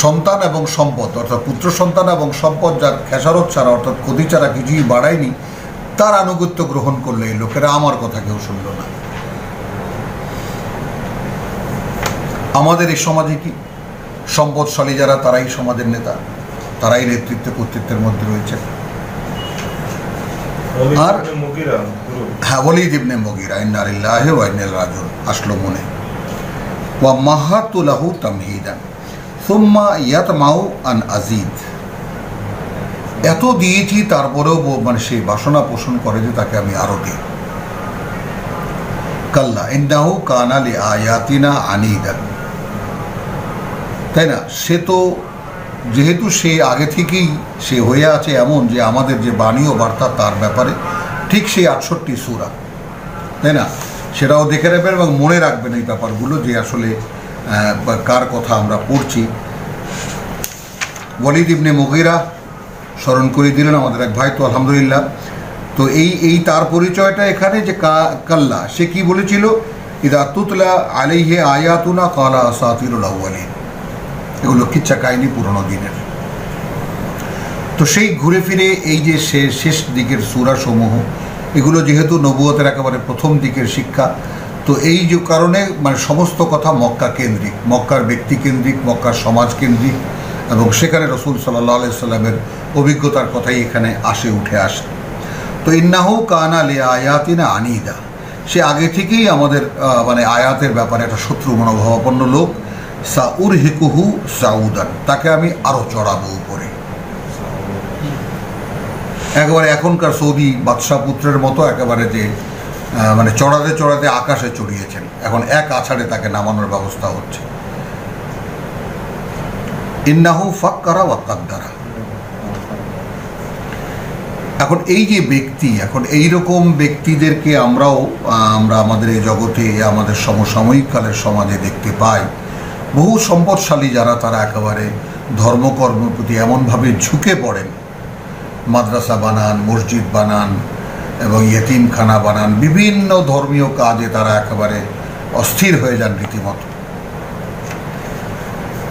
সন্তান এবং সম্পদ, অর্থাৎ পুত্র সন্তান এবং সম্পদ যার খেসারত ছাড়া, অর্থাৎ ক্ষতি ছাড়া কিছুই বাড়ায়নি, তার আনুগত্য গ্রহণ করলে এই লোকেরা আমার কথা কেউ শুনল না। আমাদের এই সমাজে কি সম্পদশালী যারা, তারাই সমাজের নেতা, তারাই নেতৃত্ব কর্তৃত্বের মধ্যে রয়েছে। আর হ্যাঁ, ওয়ালিদ ইবনে মুগীরা, ইন্না লিল্লাহি ওয়া ইন্না ইলাইহি রাজিউন, আসলো মনে। ওয়া মাহাতু লাহু তামহিদান সুম্মা ইয়াতমাউ আন আজিদ, এত দিয়েছি তারপরেও মানে সে বাসনা পোষণ করে যে তাকে আমি আরো দিই। কাল্লা ইন্নাহু কানা লি আয়াতিনা আনিদান, তাই না? সে তো যেহেতু সে আগে থেকেই সে হয়ে আছে এমন যে আমাদের যে বাণী ও বার্তা তার ব্যাপারে ঠিক সেই 68 সূরা, তাই না? সেটাও দেখে রাখবেন এবং মনে রাখবেন এই ব্যাপারগুলো, যে আসলে কার কথা আমরা পড়ছি। ওয়ালিদ ইবনে মুগীরা স্মরণ করে দিলেন আমাদের এক ভাই, তো আলহামদুলিল্লাহ। তো এই তার পরিচয়টা এখানে, যে কাল্লা, সে কি বলেছিল, ইদা তুতলা আলাইহি আয়াতুনা ক্বালা আসাতিরুল আউয়ালিন, এগুলো কিচ্ছা কাহিনী পুরনো দিনের। তো সেই ঘুরে ফিরে এই যে শেষ দিকের সূরা সমূহ, এগুলো যেহেতু নবুয়তের একেবারে প্রথম দিকের শিক্ষা, তো এই যে কারণে মানে সমস্ত কথা মক্কা কেন্দ্রিক, মক্কার ব্যক্তি কেন্দ্রিক, মক্কার সমাজ কেন্দ্রিক, এবং সেখানে রাসূল সাল্লাল্লাহু আলাইহি সাল্লামের অভিজ্ঞতার কথাই এখানে উঠে আসে। তো ইন্নাহু কানা লি আয়াতিনা আনিদা, সে আগে থেকেই আমাদের মানে আয়াতের ব্যাপারে একটা শত্রু মনোভাবাপন্ন লোক। সাউরহিকুহু সাউদান, তাকে আমি আরো চড়াবো উপরে, একেবারে এখনকার সৌদি বাদশাহ পুত্রের মতো, একেবারে যে মানে চড়াতে চড়াতে আকাশে চড়িয়েছেন, এখন এক আছাড়ে তাকে নামানোর ব্যবস্থা হচ্ছে। ইন্নাহু ফাক্কারা ওয়া কাদ্দারা, এখন এই যে ব্যক্তি, এখন এইরকম ব্যক্তিদেরকে আমরা আমাদের এই জগতে, আমাদের সমসাময়িক কালের সমাজে দেখতে পাই। বহু সম্পদশালী যারা, তারা একেবারে ধর্মকর্মের প্রতি এমনভাবে ঝুঁকে পড়েন, মাদ্রাসা বানান, মসজিদ বানান এবং ইয়েতিমখানা বানান, বিভিন্ন ধর্মীয় কাজে তারা একেবারে অস্থির হয়ে যান রীতিমতো।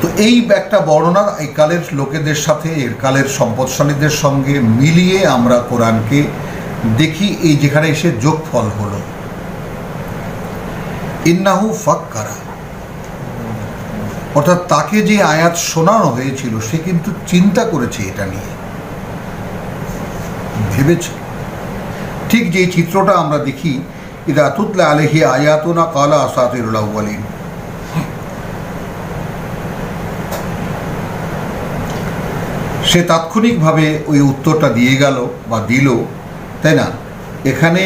তো এই একটা বর্ণনা এই কালের লোকেদের সাথে, এর কালের সম্পদশালীদের সঙ্গে মিলিয়ে আমরা কোরআনকে দেখি, এই যেখানে এসে যোগফল হলো ইন্নাহু ফাক্কারা, অর্থাৎ তাকে যে আয়াত শোনানো হয়েছিল সে কিন্তু চিন্তা করেছে, এটা নিয়ে ভেবেছে। ঠিক যে চিত্রটা আমরা দেখি, ইদা তুতলা আলাইহি আয়াতুনা ক্বালা আসাতিরুল আউয়ালিন, সে তাৎক্ষণিকভাবে ওই উত্তরটা দিয়ে গেল বা দিল, তাই না? এখানে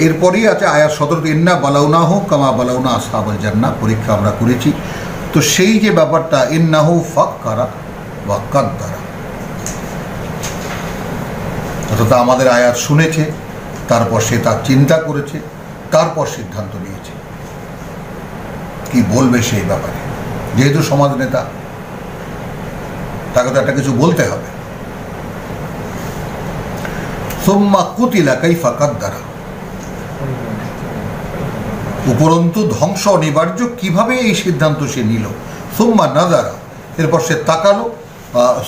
এরপরই আছে আয়াত 17, ইন্না বালাউনাহু কামা বালাউনা আসহাবাল জান্নাহ, পরীক্ষা আমরা করেছি। তো সেই যে ব্যাপারটা, ইন্নাহু ফাক্কারা ওয়া কাদ্দারা, অর্থাৎ আমাদের আয়াত শুনেছে, তারপর সে তার চিন্তা করেছে, তারপর সিদ্ধান্ত নিয়েছে কি বলবে সেই ব্যাপারে। যেহেতু সমাজ নেতা, তাকে তো একটা কিছু বলতে হবে। সুম্মা কুতিলা কাইফা কাদ্দারা, উপরন্তু ধ্বংস অনিবার্য, কিভাবে এই সিদ্ধান্ত সে নিল। সুম্মা নাজারা, এরপর সে তাকালো,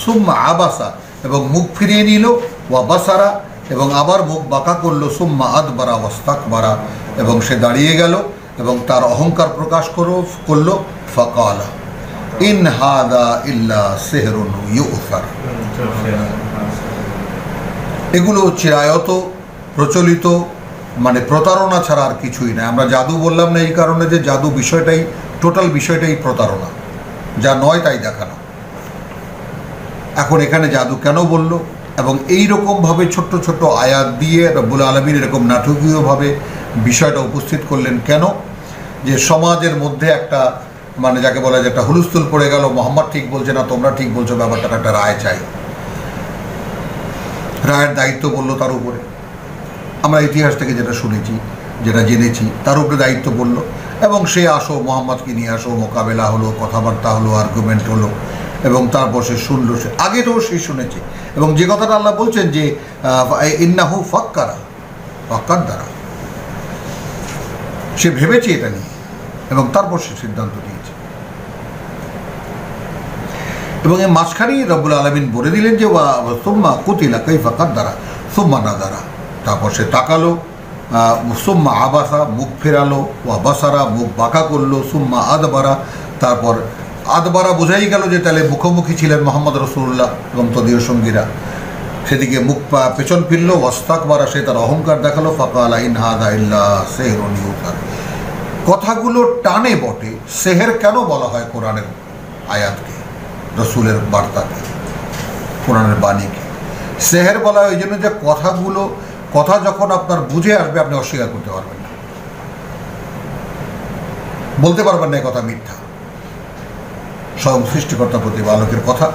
সুম্মা আবাসা, এবং মুখ ফিরিয়ে নিল, ওয়া বাসারা, এবং আবার মুখ বাঁকা করলো, সুম্মা আদবারা ওয়াস্তাকবারা, এবং সে দাঁড়িয়ে গেল এবং তার অহংকার প্রকাশ করলো। ফাকালা ইন হাদা ইল্লা সিহরুন ইউসার। এগুলো চিরায়ত প্রচলিত, মানে প্রতারণা ছাড়া আর কিছুই না। আমরা জাদু বললাম না এই কারণে যে জাদু বিষয়টাই, টোটাল বিষয়টাই প্রতারণা, যা নয় তাই দেখানো। এখন এখানে জাদু কেন বলল, এবং এই রকমভাবে ছোট্ট ছোট্ট আয়াত দিয়ে রব্বুল আলামিন এরকম নাটকীয়ভাবে বিষয়টা উপস্থিত করলেন কেন? যে সমাজের মধ্যে একটা, মানে যাকে বলা যায় একটা হুলস্থুল পড়ে গেল, মোহাম্মদ ঠিক বলছে না, তোমরা ঠিক বলছো, ব্যাপারটা একটা রায় চাই, রায়ের দায়িত্ব বললো তার উপরে। আমরা ইতিহাস থেকে যেটা শুনেছি, যেটা জেনেছি, তার উপরে দায়িত্ব বললো, এবং সে আসো, মোহাম্মদকে নিয়ে আসো, মোকাবেলা হলো, কথাবার্তা হলো, আর্গুমেন্ট হলো, এবং তারপর সে শুনলো। সে আগেও সে শুনেছে, এবং যে কথাটা আল্লাহ বলছেন যে ইন্নাহু ফাক্কারা দ্বারা, সে ভেবেছে এটা নিয়ে, এবং তারপর সে সিদ্ধান্ত নিয়েছে। এবং এই মাঝখানেই রব্বুল আলামিন বলে দিলেন যে সুম্মা কুতিলা কাইফা কাদ্দারা সুম্মা নাদারা, তারপর সে তাকালো, সুম্মা আবাসা, মুখ ফেরালো, ওয়া বাসারা, মুখ বাঁকা করলো, সুম্মা আদবারা, তারপর আদবারা বোঝাই গেল যে তাহলে মুখোমুখি ছিলেন মোহাম্মদ রাসূলুল্লাহ এবং তদীয় সঙ্গীরা, সেদিকে মুখ পেছন ফিরল, ওয়াস্তাকবারা, সে তার অহংকার দেখালো। ফাকালা ইন হাদা ইল্লা সিহরুন ইউসার। কথাগুলো টানে বটে, সেহের কেন বলা হয় কোরআনের আয়াতকে, রসুলের বার্তাকে, কোরআনের বাণীকে সেহের বলা হয় ওই জন্য যে কথা যখন আপনার বুঝে আসবে আপনি অস্বীকার করতে পারবেন না, বলতে পারবেন না এই কথা মিথ্যা। স্বয়ং সৃষ্টিকর্তা প্রতিপালকের কথা,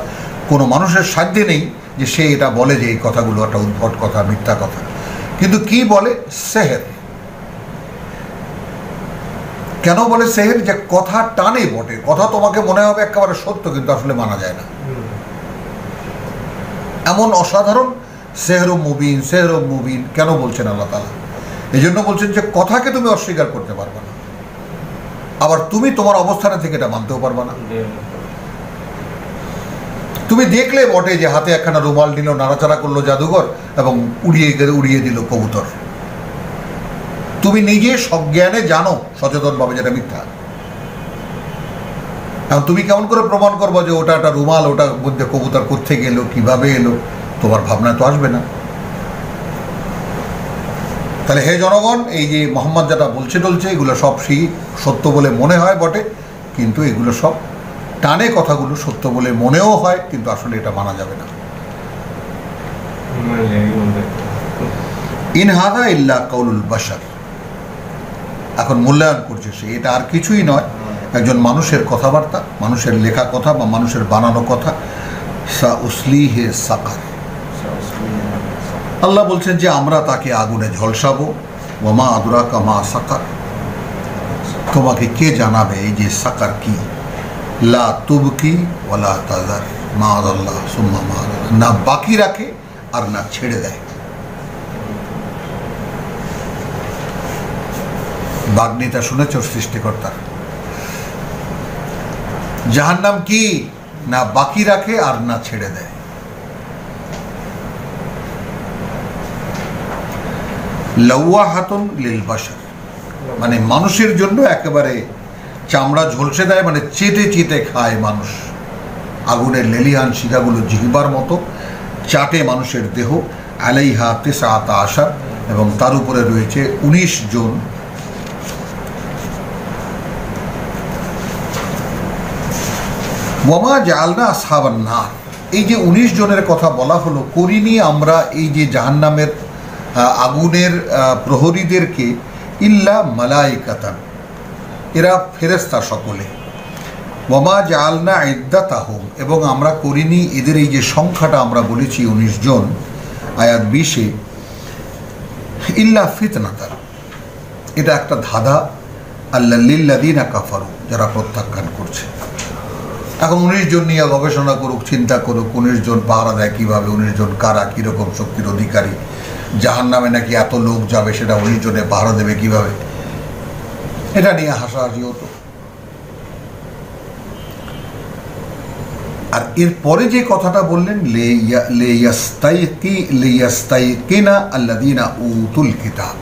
কোনো মানুষের সাধ্যে নেই যে সে এটা বলে যে এই কথাগুলো একটা উদ্ভট কথা, মিথ্যা কথা। কিন্তু কি বলে? সেহের। কেন বলে সেহের? যে কথা টানে বটে, কথা তোমাকে মনে হবে একেবারে সত্য, কিন্তু আসলে মানা যায় না, এমন অসাধারণ সেহর মুবিন কেন বলছেন আল্লাহ তাআলা? এই জন্য বলছেন যে কথাকে তুমি অস্বীকার করতে পারবে না, আবার তুমি তোমার অবস্থানে থেকে এটা মানতেও পারবে না। তুমি দেখলে বটে যে হাতে একখানা রুমাল নিল, নাড়াচাড়া করলো জাদুঘর, এবং উড়িয়ে দিল কবুতর। তুমি নিজে সজ্ঞানে জানো সচেতনভাবে যেটা মিথ্যা। এখন তুমি কেমন করে প্রমাণ করবো যে ওটা একটা রুমাল, ওটার মধ্যে কবুতর কোত্থেকে এলো, কিভাবে এলো? তোমার ভাবনায় তো আসবে না। তাহলে হে জনগণ, এই যে মোহাম্মদ যেটা বলছে এগুলো সব সেই সত্য বলে মনে হয় বটে, কিন্তু এগুলো সব টানে, কথাগুলো সত্য বলে মনেও হয়, কিন্তু আসলে এটা মানা যাবে না। ইন হাদা ইল্লা কাউলুল বাশার। এখন মূল্যায়ন করছে সে, এটা আর কিছুই নয়, একজন মানুষের কথাবার্তা, মানুষের লেখা কথা বা মানুষের বানানো কথা। সা উসলিহে সাকার, আল্লাহ বলছেন যে আমরা তাকে আগুনে ঝলসাবো। ওয়ামা আদরাকা মা সাকার, তোমাকে কে জানাবে এই যে সাকার কি? লা তুবকি ওয়ালা তাজার, মাআদাল্লাহ সুম্মা মাআদাল্লাহ, না বাকি রাখে আর না ছেড়ে দেয়। বাগ্নিটা শুনেছ সৃষ্টিকর্তার? জাহান্নাম কি? না বাকি রাখে আর না ছেড়ে দেয়। লাওয়াহাতুন লিল বাশার, মানে মানুষের জন্য একেবারে চামড়া ঝলসে দেয়, মানে চেটে চেটে খায় মানুষ। আগুনের লেলিহান শিখাগুলো জিহ্বার মতো চাটে মানুষের দেহ। আলাইহা তিসআতা আশার, এবং তার উপরে রয়েছে 19 জন। ওয়ামা জাআলনা আসহাবান নার, এই যে 19 জনের কথা বলা হলো, করিনি আমরা এই যে জাহান্নামের আগুনের প্রহরীদেরকে ইল্লা মালাইকাতান, এরা ফেরেশতা সকলে। ওয়ামা জাআলনা ইদ্দাতাহুম, এবং আমরা করিনি এদের এই যে সংখ্যাটা আমরা বলেছি 19 জন, আয়াত 20-এ, ইল্লা ফিতনাতান, এটা একটা ধাঁধা, আল্লাহ লিল্লাযিনা কাফারু, যারা প্রত্যাখ্যান করছে। এখন 19 জন নিয়ে গবেষণা করুক, চিন্তা করুক, 19 জন পাহারা দেয় কীভাবে, 19 জন কারা, কীরকম শক্তির অধিকারী, জাহান্নামে নাকি এত লোক যাবে, সেটা 19 জনে পাহারা দেবে কিভাবে, এটা নিয়ে হাসাহাসি হতো। আর এরপরে যে কথাটা বললেন, লিয়াস্তাইকিনা আল্লাযীনা উতুল কিতাব।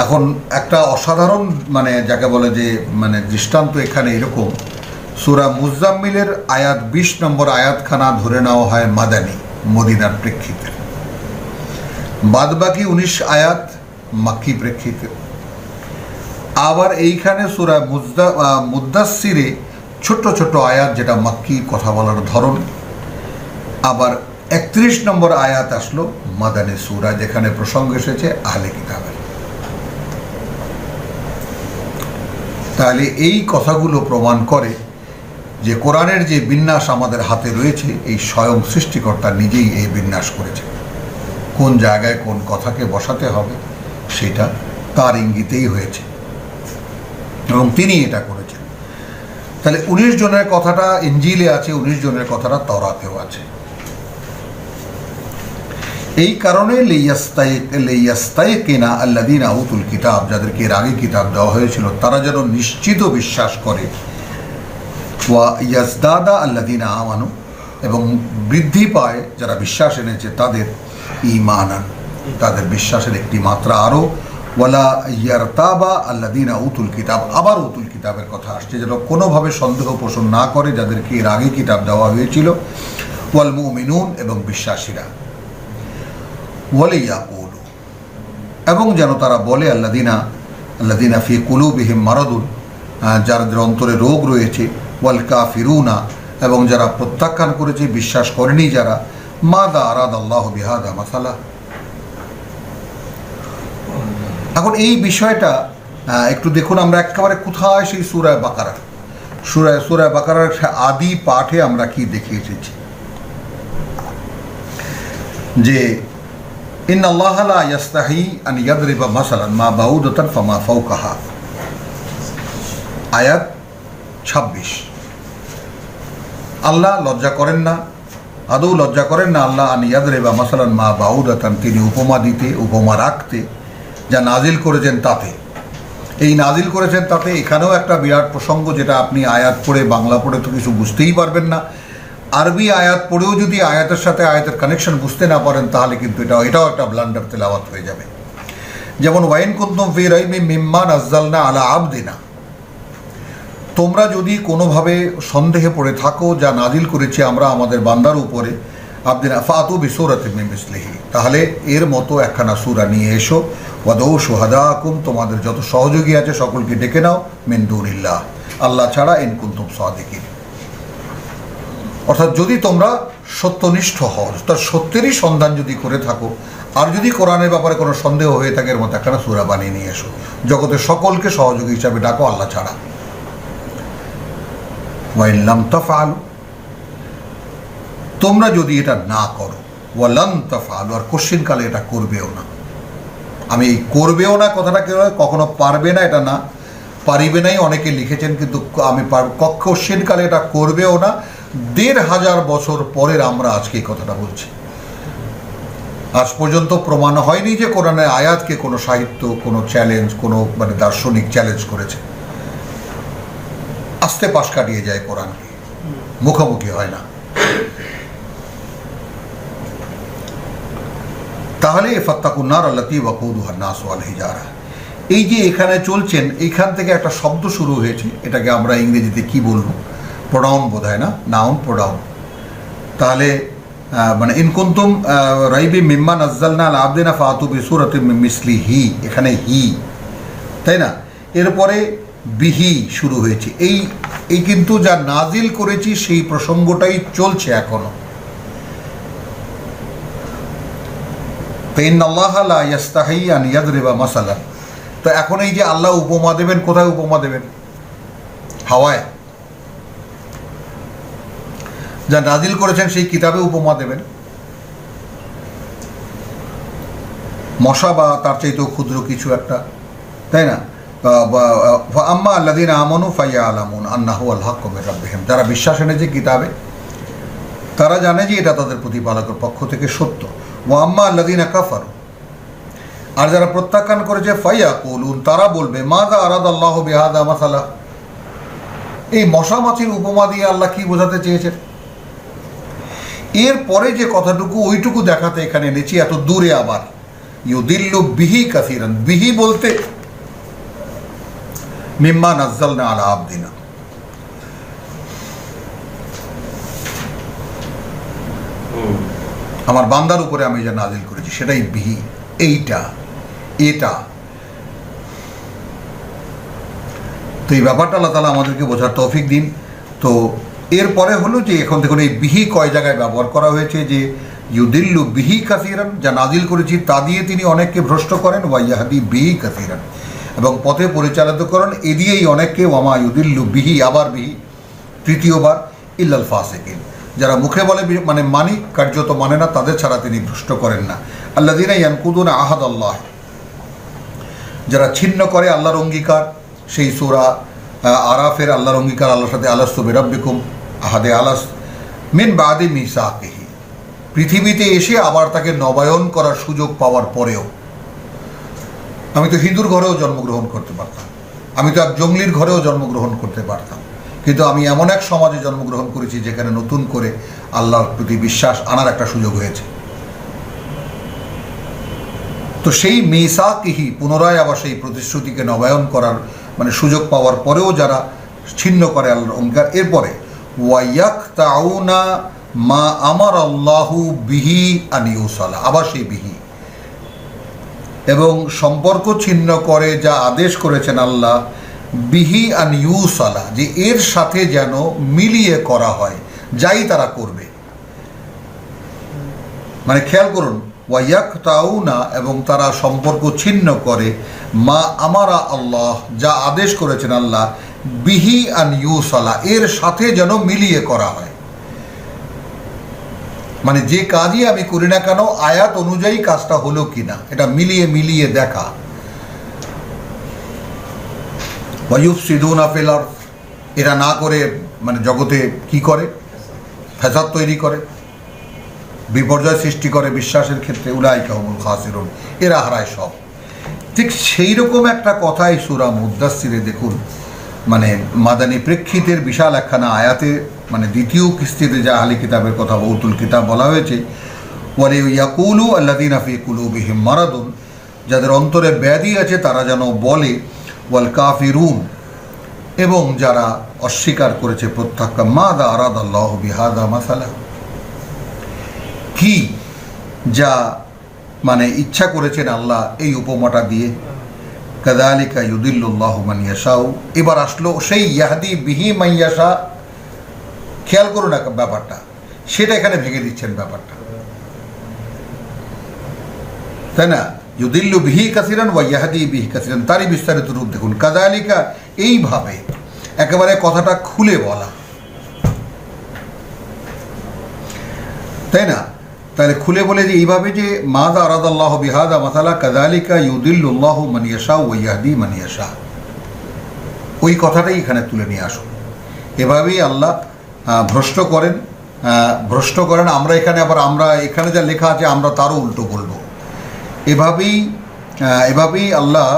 এখন একটা অসাধারণ যাকে বলে যে দৃষ্টান্ত এখানে এরকম, সূরা মুজাম্মিলের আয়াত 20 নম্বর আয়াতখানা ধরে নেওয়া হয় মাদানী, মদিনার প্রেক্ষিতে, বাদবাকি 19 আয়াত মাক্কি প্রেক্ষিতে। আবার এইখানে সূরা মুদ্দাসসিরে ছোট্ট ছোট্ট আয়াত, যেটা মাক্কি কথা বলার ধরন। আবার 31 নম্বর আয়াত আসলো মাদানী সূরা, যেখানে প্রসঙ্গ এসেছে আহলে কিতাবের। তাহলে এই কথাগুলো প্রমাণ করে যে কোরআনের যে বিন্যাস আমাদের হাতে রয়েছে, এই স্বয়ং সৃষ্টিকর্তা নিজেই এই বিন্যাস করেছে। কোন জায়গায় কোন কথাকে বসাতে হবে সেটা তার ইঙ্গিতেই হয়েছে এবং তিনি এটা করেছেন। তাহলে 19 জনের কথাটা ইনজিলে আছে, 19 জনের কথাটা তাওরাতেও আছে। এই কারণে লিয়াস্তাইকিনা আল্লাযীনা উতুল কিতাব, যাদেরকে এর আগে কিতাব দেওয়া হয়েছিল, তারা যেন নিশ্চিত বিশ্বাস করে, ওয়া ইয়াজদাদা আল্লাযীনা আমানু, এবং বৃদ্ধি পায় যারা বিশ্বাস এনেছে তাদের ঈমানান, তাদের বিশ্বাসের একটি মাত্রা আরও। ওয়ালা ইয়ারতাবা আল্লাযীনা উতুল কিতাব, আবার উতুল কিতাবের কথা আসছে, যেন কোনোভাবে সন্দেহ পোষণ না করে যাদেরকে এর আগে কিতাব দেওয়া হয়েছিল। ওয়াল মুমিনুন, এবং বিশ্বাসীরা। ওয়ালিয়াকুলু, এবং যেন তারা বলে আল্লাযীনা ফি কুলুবিহিম মারাদুন, যাদের অন্তরে রোগ রয়েছে। ওয়াল কাফিরুনা, এবং যারা প্রত্যাখ্যান করেছে, বিশ্বাস করেনি যারা। মাযা আরাদাল্লাহু বিহাযা মাসালা। এখন এই বিষয়টা একটু দেখুন, আমরা একেবারে কোথায় সেই সূরা বাকারার আদি পাঠে আমরা কি দেখে এসেছি, যে ইন্নাল্লাহা লা ইয়াস্তাহি আন ইয়াদরিবা মাসালান মা বাউদাতান ফামা ফাওকাহা, আয়াত 26। আল্লাহ লজ্জা করেন না, আদৌ লজ্জা করেন না আল্লাহ আন ইয়াদরিবা মাসালান মা বাউদাতান, তিনি উপমা দিতে, উপমা রাখতে, যা নাজিল করেছেন তাতে। এই নাজিল করেছেন তাতে এখানেও একটা বিরাট প্রসঙ্গ, যেটা আপনি আয়াত পড়ে, বাংলা পড়ে তো কিছু বুঝতেই পারবেন না। আরবি আয়াত পড়েও যদি আয়াতের সাথে আয়াতের কানেকশন বুঝতে না পারেন, তাহলে কিন্তু এটাও একটা ব্লান্ডার তেলাওয়াত হয়ে যাবে। যেমন ওয়াইন কুনতুম ফি রাইবিম মিম্মা নাযালনা আলা আবদিনা, তোমরা যদি কোনোভাবে সন্দেহে পড়ে থাকো যা নাজিল করেছি আমরা আমাদের বান্দার উপরে, আবদিনা ফাতু বিসূরাতিন মিন মিসলিহি, তাহলে এর মতো একখানা সূরা নিয়ে এসো। ওয়াদউ শুহাদাকুম, তোমাদের যত সহযোগী আছে সকলকে ডেকে নাও, মিন দুনিল্লাহ, আল্লাহ ছাড়া, ইন কুনতুম সাদিকিন, অর্থাৎ যদি তোমরা সত্যনিষ্ঠ হও, তার সত্যেরই সন্ধান যদি করে থাকো, আর যদি কোরআনের ব্যাপারে কোনো সন্দেহ হয়ে থাকে, এর মতো একখানা সূরা বানিয়ে নিয়ে এসো, জগতের সকলকে সহযোগী হিসাবে ডাকো আল্লাহ ছাড়া। ওয়াইন লাম তাফআলু, তোমরা যদি এটা না করো, ওয়ালান তাফআলু, আর কোশ্চিনকালে এটা করবেও না। আমি এই করবেও না কথাটা কেউ কখনো পারবে না এটা না, পারিবে নাই অনেকে লিখেছেন, কিন্তু আমি কোশ্চিনকালে এটা করবেও না। ১,৫০০ বছর পরের আমরা আজকে এই কথাটা বলছি। আজ পর্যন্ত প্রমাণ হয়নি যে কোরআনের আয়াতকে কোনো সাহিত্য, কোনো চ্যালেঞ্জ, কোনো দার্শনিক চ্যালেঞ্জ করেছে। আস্তে পাশ কাটিয়ে যায় কোরআনকে, মুখোমুখি হয় না। তাহলে ফাত্তাকুন নার আল্লাতী ওয়াকুদুহান নাস ওয়াল হিজারা, এই যে এখানে চলছেন, এইখান থেকে একটা শব্দ শুরু হয়েছে, এটাকে আমরা ইংরেজিতে কি বলবো, প্রোনাউন বোধহয় না, নাউন প্রোনাউন। তাহলে ইন কুনতুম রাইবি মিম্মা নাযালনা আলা আবদিনা ফাতু বিসূরাতিন মিন মিসলিহি, এখানে হি, তাই না? এরপরে বিহি শুরু হয়েছে। এই কিন্তু যা নাজিল করেছি সেই প্রসঙ্গটাই চলছে এখনো। ইন্নাল্লাহা লা ইয়াস্তাহি আন ইয়াদরিবা মাসালান, তো এখন এই যে আল্লাহ উপমা দেবেন, কোথায় উপমা দেবেন? হাওয়ায়। যা নাজিল করেছেন সেই কিতাবে উপমা দেবেন। মশা বা তার চাইতেও ক্ষুদ্র কিছু একটা, তাই না? আম্মা আল্লাযীনা আমানু ফায়ালামুন আন্নাহু আল হাক্কু মির রাব্বিহিম, যারা বিশ্বাস এনেছে কিতাবে, তারা জানে যে এটা তাদের প্রতিপালকের পক্ষ থেকে সত্য। ওয়া আম্মা আল্লাযীনা কাফারু, আর যারা প্রত্যাখ্যান করেছে ফায়াকুলুন, তারা বলবে মাযা আরাদাল্লাহু বিহাযা মাসালা, এই মশা মাছির উপমা দিয়ে আল্লাহ কি বোঝাতে চেয়েছেন। এরপরে যে কথাটুকু ওইটুকু দেখাতে এখানে এনেছি এত দূরে। আবার ইউদিল্লু বিহি কাসিরান, বিহি বলতে মিম্মা নাজ্জালনা আলা আবদিনা, আমার বান্দার উপরে আমি যা নাজিল করেছি সেটাই বিহি, এইটা এটা। তো এই ব্যাপারটা আল্লাহ তাআলা আমাদেরকে বোঝার তৌফিক দিন। তো এরপরে হলো যে এখন দেখুন এই বিহি কয় জায়গায় ব্যবহার করা হয়েছে, যে ইউদিল্লু বিহি কাসিরান, যা নাজিল করেছি তা দিয়ে তিনি অনেককে ভ্রষ্ট করেন, ওয়া ইয়াহদি বিহি কাসিরান, এবং পথে পরিচালিত করেন এ দিয়েই অনেককে, ওয়ামা ইউদিল্লু বিহি, আবার বিহি তৃতীয়বার, ইল্লাল ফাসিকিন, যারা মুখে বলে মানে মানি, কার্যত মানে না, তাদের ছাড়া তিনি ভ্রষ্ট করেন না। আল্লাযীনা ইয়ানকুদুনা আহাদাল্লাহ, যারা ছিন্ন করে আল্লাহর অঙ্গীকার। সেই সূরা আরাফের আল্লাহর অঙ্গীকার, আল্লাহর সাথে আলাস্তু বিরাব্বিকুম আহাদে আলাস মিন বাদি মিসাকিহি, পৃথিবীতে এসে আবার তাকে নবায়ন করার সুযোগ পাওয়ার পরেও। আমি তো হিন্দুর ঘরেও জন্মগ্রহণ করতে পারতাম, আমি তো এক জঙ্গলির ঘরেও জন্মগ্রহণ করতে পারতাম, কিন্তু আমি এমন এক সমাজে জন্মগ্রহণ করেছি যেখানে নতুন করে আল্লাহর প্রতি বিশ্বাস আনার একটা সুযোগ হয়েছে। তো সেই মিসাকিহি, পুনরায় আবার সেই প্রতিশ্রুতিকে নবায়ন করার মানে সুযোগ পাওয়ার পরেও যারা ছিন্ন করে আল্লাহর অঙ্গীকার। এরপরে ওয়ায়াকতাউনা মা আমারাল্লাহু বিহি আন ইউসালা, আবার সেই বিহি, এবং সম্পর্ক ছিন্ন করে যা আদেশ করেছেন আল্লাহ, বিহি আন ইউসালা, যে এর সাথে যেন মিলিয়ে করা হয়, যাই তারা করবে। মানে খেয়াল করুন, ওয়ায়াকতাউনা, এবং তারা সম্পর্ক ছিন্ন করে, মা আমারা আল্লাহ, যা আদেশ করেছেন আল্লাহ, বিহি আন ইউসালা, এর সাথে যেন মিলিয়ে করা হয়। মানে যে কাজই আমি করি না কেন আয়াত অনুযায়ী কাজটা হলো কিনা, এটা মিলিয়ে মিলিয়ে দেখা। ওয়ায়ুফসিদুনা ফিল আরদ, এরা না করে মানে জগতে কি করে, ফ্যাসাদ তৈরি করে, বিপর্যয় সৃষ্টি করে বিশ্বাসের ক্ষেত্রে। উলাইকা হুমুল খাসিরুন, এরা হারায় সব। ঠিক সেই রকম একটা কথাই সূরা মুদ্দাসসিরে দেখুন, মানে মাদানী প্রেক্ষিতের বিশাল একখানা আয়াতে, মানে দ্বিতীয় কিস্তিতে যা আহলি কিতাবের কথা, উতুল কিতাব বলা হয়েছে, ওয়ালি ইয়াকুলু আল্লাযীনা ফী কুলুবিহিম মারাদুন, যাদের অন্তরে ব্যাধি আছে তারা যেন বলে, ওয়াল কাফিরুন, এবং যারা অস্বীকার করেছে প্রত্যাখ্যান, মাযা আরাদাল্লাহু বিহাযা মাসালা, কি যা মানে ইচ্ছা করেছেন আল্লাহ এই উপমাটা দিয়ে। কাযালিকা ইউদিল্লুল্লাহু মান ইয়াশাউ, এবার আসলো সেই ইয়াহদি বিহি মান ইয়াশা। খেয়াল করুন ব্যাপারটা, সেটা এখানে ভেঙে দিচ্ছেন ব্যাপারটা, তাই না? ইউদিল্লু বিহি কাসিরান ওয়া ইয়াহদি বিহি কাসিরান, তারই বিস্তারিত রূপ দেখুন। কাযালিকা, এইভাবে একেবারে কথাটা খুলে বলা, তাই না? তাহলে খুলে বলে যে এইভাবে, যে মাযা আরাদাল্লাহু বিহাযা মাসালা কাযালিকা ইউদিল্লুল্লাহু মান ইয়াশা ওয়া ইয়াহদি মান ইয়াশা, ওই কথাটাই এখানে তুলে নিয়ে আসুন। এভাবেই আল্লাহ ভ্রষ্ট করেন। আমরা এখানে আবার আমরা এখানে যা লেখা আছে আমরা তারও উল্টো বলবো। এভাবেই আল্লাহ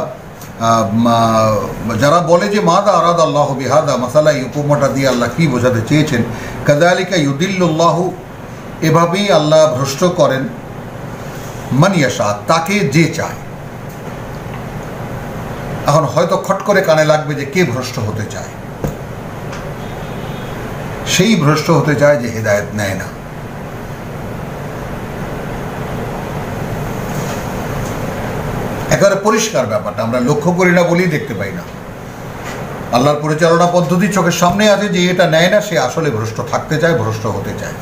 যারা বলে যে মাযা আরাদাল্লাহু বিহাযা মাসালা, এই উপমাটা দিয়ে আল্লাহ কি বোঝাতে চেয়েছেন, কাযালিকা ইউদিল্লুল্লাহু, এভাবেই আল্লাহ ভ্রষ্ট করেন মান ইয়াশা, তাকে যে চায়। এখন হয়তো খট করে কানে লাগবে যে কে ভ্রষ্ট হতে চায়, সেই ভ্রষ্ট হতে চায় যে হেদায়েত নেয় না। একেবারে পরিষ্কার ব্যাপারটা, আমরা লক্ষ্য করি না বলেই দেখতে পাই না। আল্লাহর পরিচালনা পদ্ধতি চোখের সামনে আছে, যে এটা নেয় না সে আসলে ভ্রষ্ট থাকতে চায়, ভ্রষ্ট হতে চায়।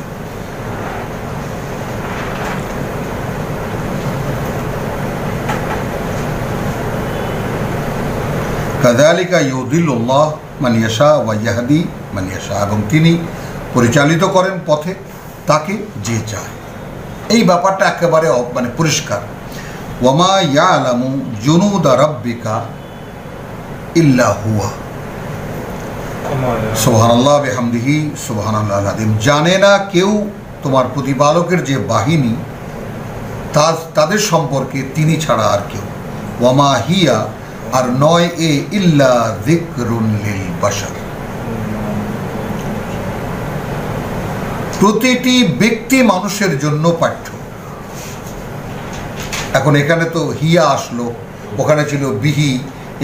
কাযালিকা ইউদিল্লুল্লাহু মান ইয়াশা ওয়া ইয়াহদি মান ইয়াশা, এবং তিনি পরিচালিত করেন পথে তাকে যে চায়। এই ব্যাপারটা একেবারে মানে পরিষ্কার। ওয়ামা ইয়ালামু জুনুদা রাব্বিকা ইল্লা হুয়া, সুবহানাল্লাহ বিহামদিহি সুবহানাল্লাহিল আযীম, জানে না কেউ তোমার প্রতিপালকের যে বাহিনী তাদের সম্পর্কে তিনি ছাড়া আর কেউ। ওয়ামা হিয়া, আর নয় এ ইল্লা যিকরুন লিল বাশার, প্রতিটি ব্যক্তি মানুষের জন্য পাঠ্য। এখন এখানে তো হিয়া আসলো, ওখানে ছিল বিহি,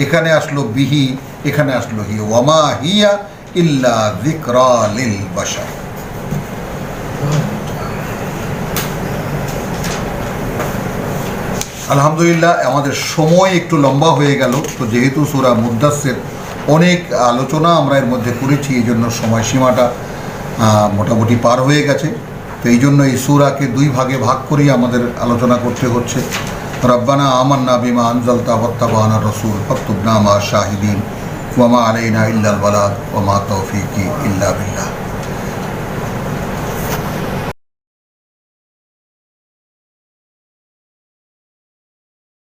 এখানে আসলো বিহি, এখানে আসলো হিয়া। ওয়ামা হিয়া ইল্লা যিকরা লিল বাশার। আলহামদুলিল্লাহ, আমাদের সময় একটু লম্বা হয়ে গেল। তো যেহেতু সূরা মুদ্দাসসির অনেক আলোচনা আমরা এর মধ্যে করেছি, এই জন্য সময়সীমাটা মোটামুটি পার হয়ে গেছে। তো এই জন্য এই সূরাকে দুই ভাগে ভাগ করেই আমাদের আলোচনা করতে হচ্ছে। রব্বানা আমান্না বিমা আনজালতা ওয়াত্তাবা'না রাসূল ফাকতুবনা মা শাহিদিন ওয়া মা আলাইনা ইল্লাল বালাগ ওয়া মা তাওফীকি ইল্লা বিল্লাহ।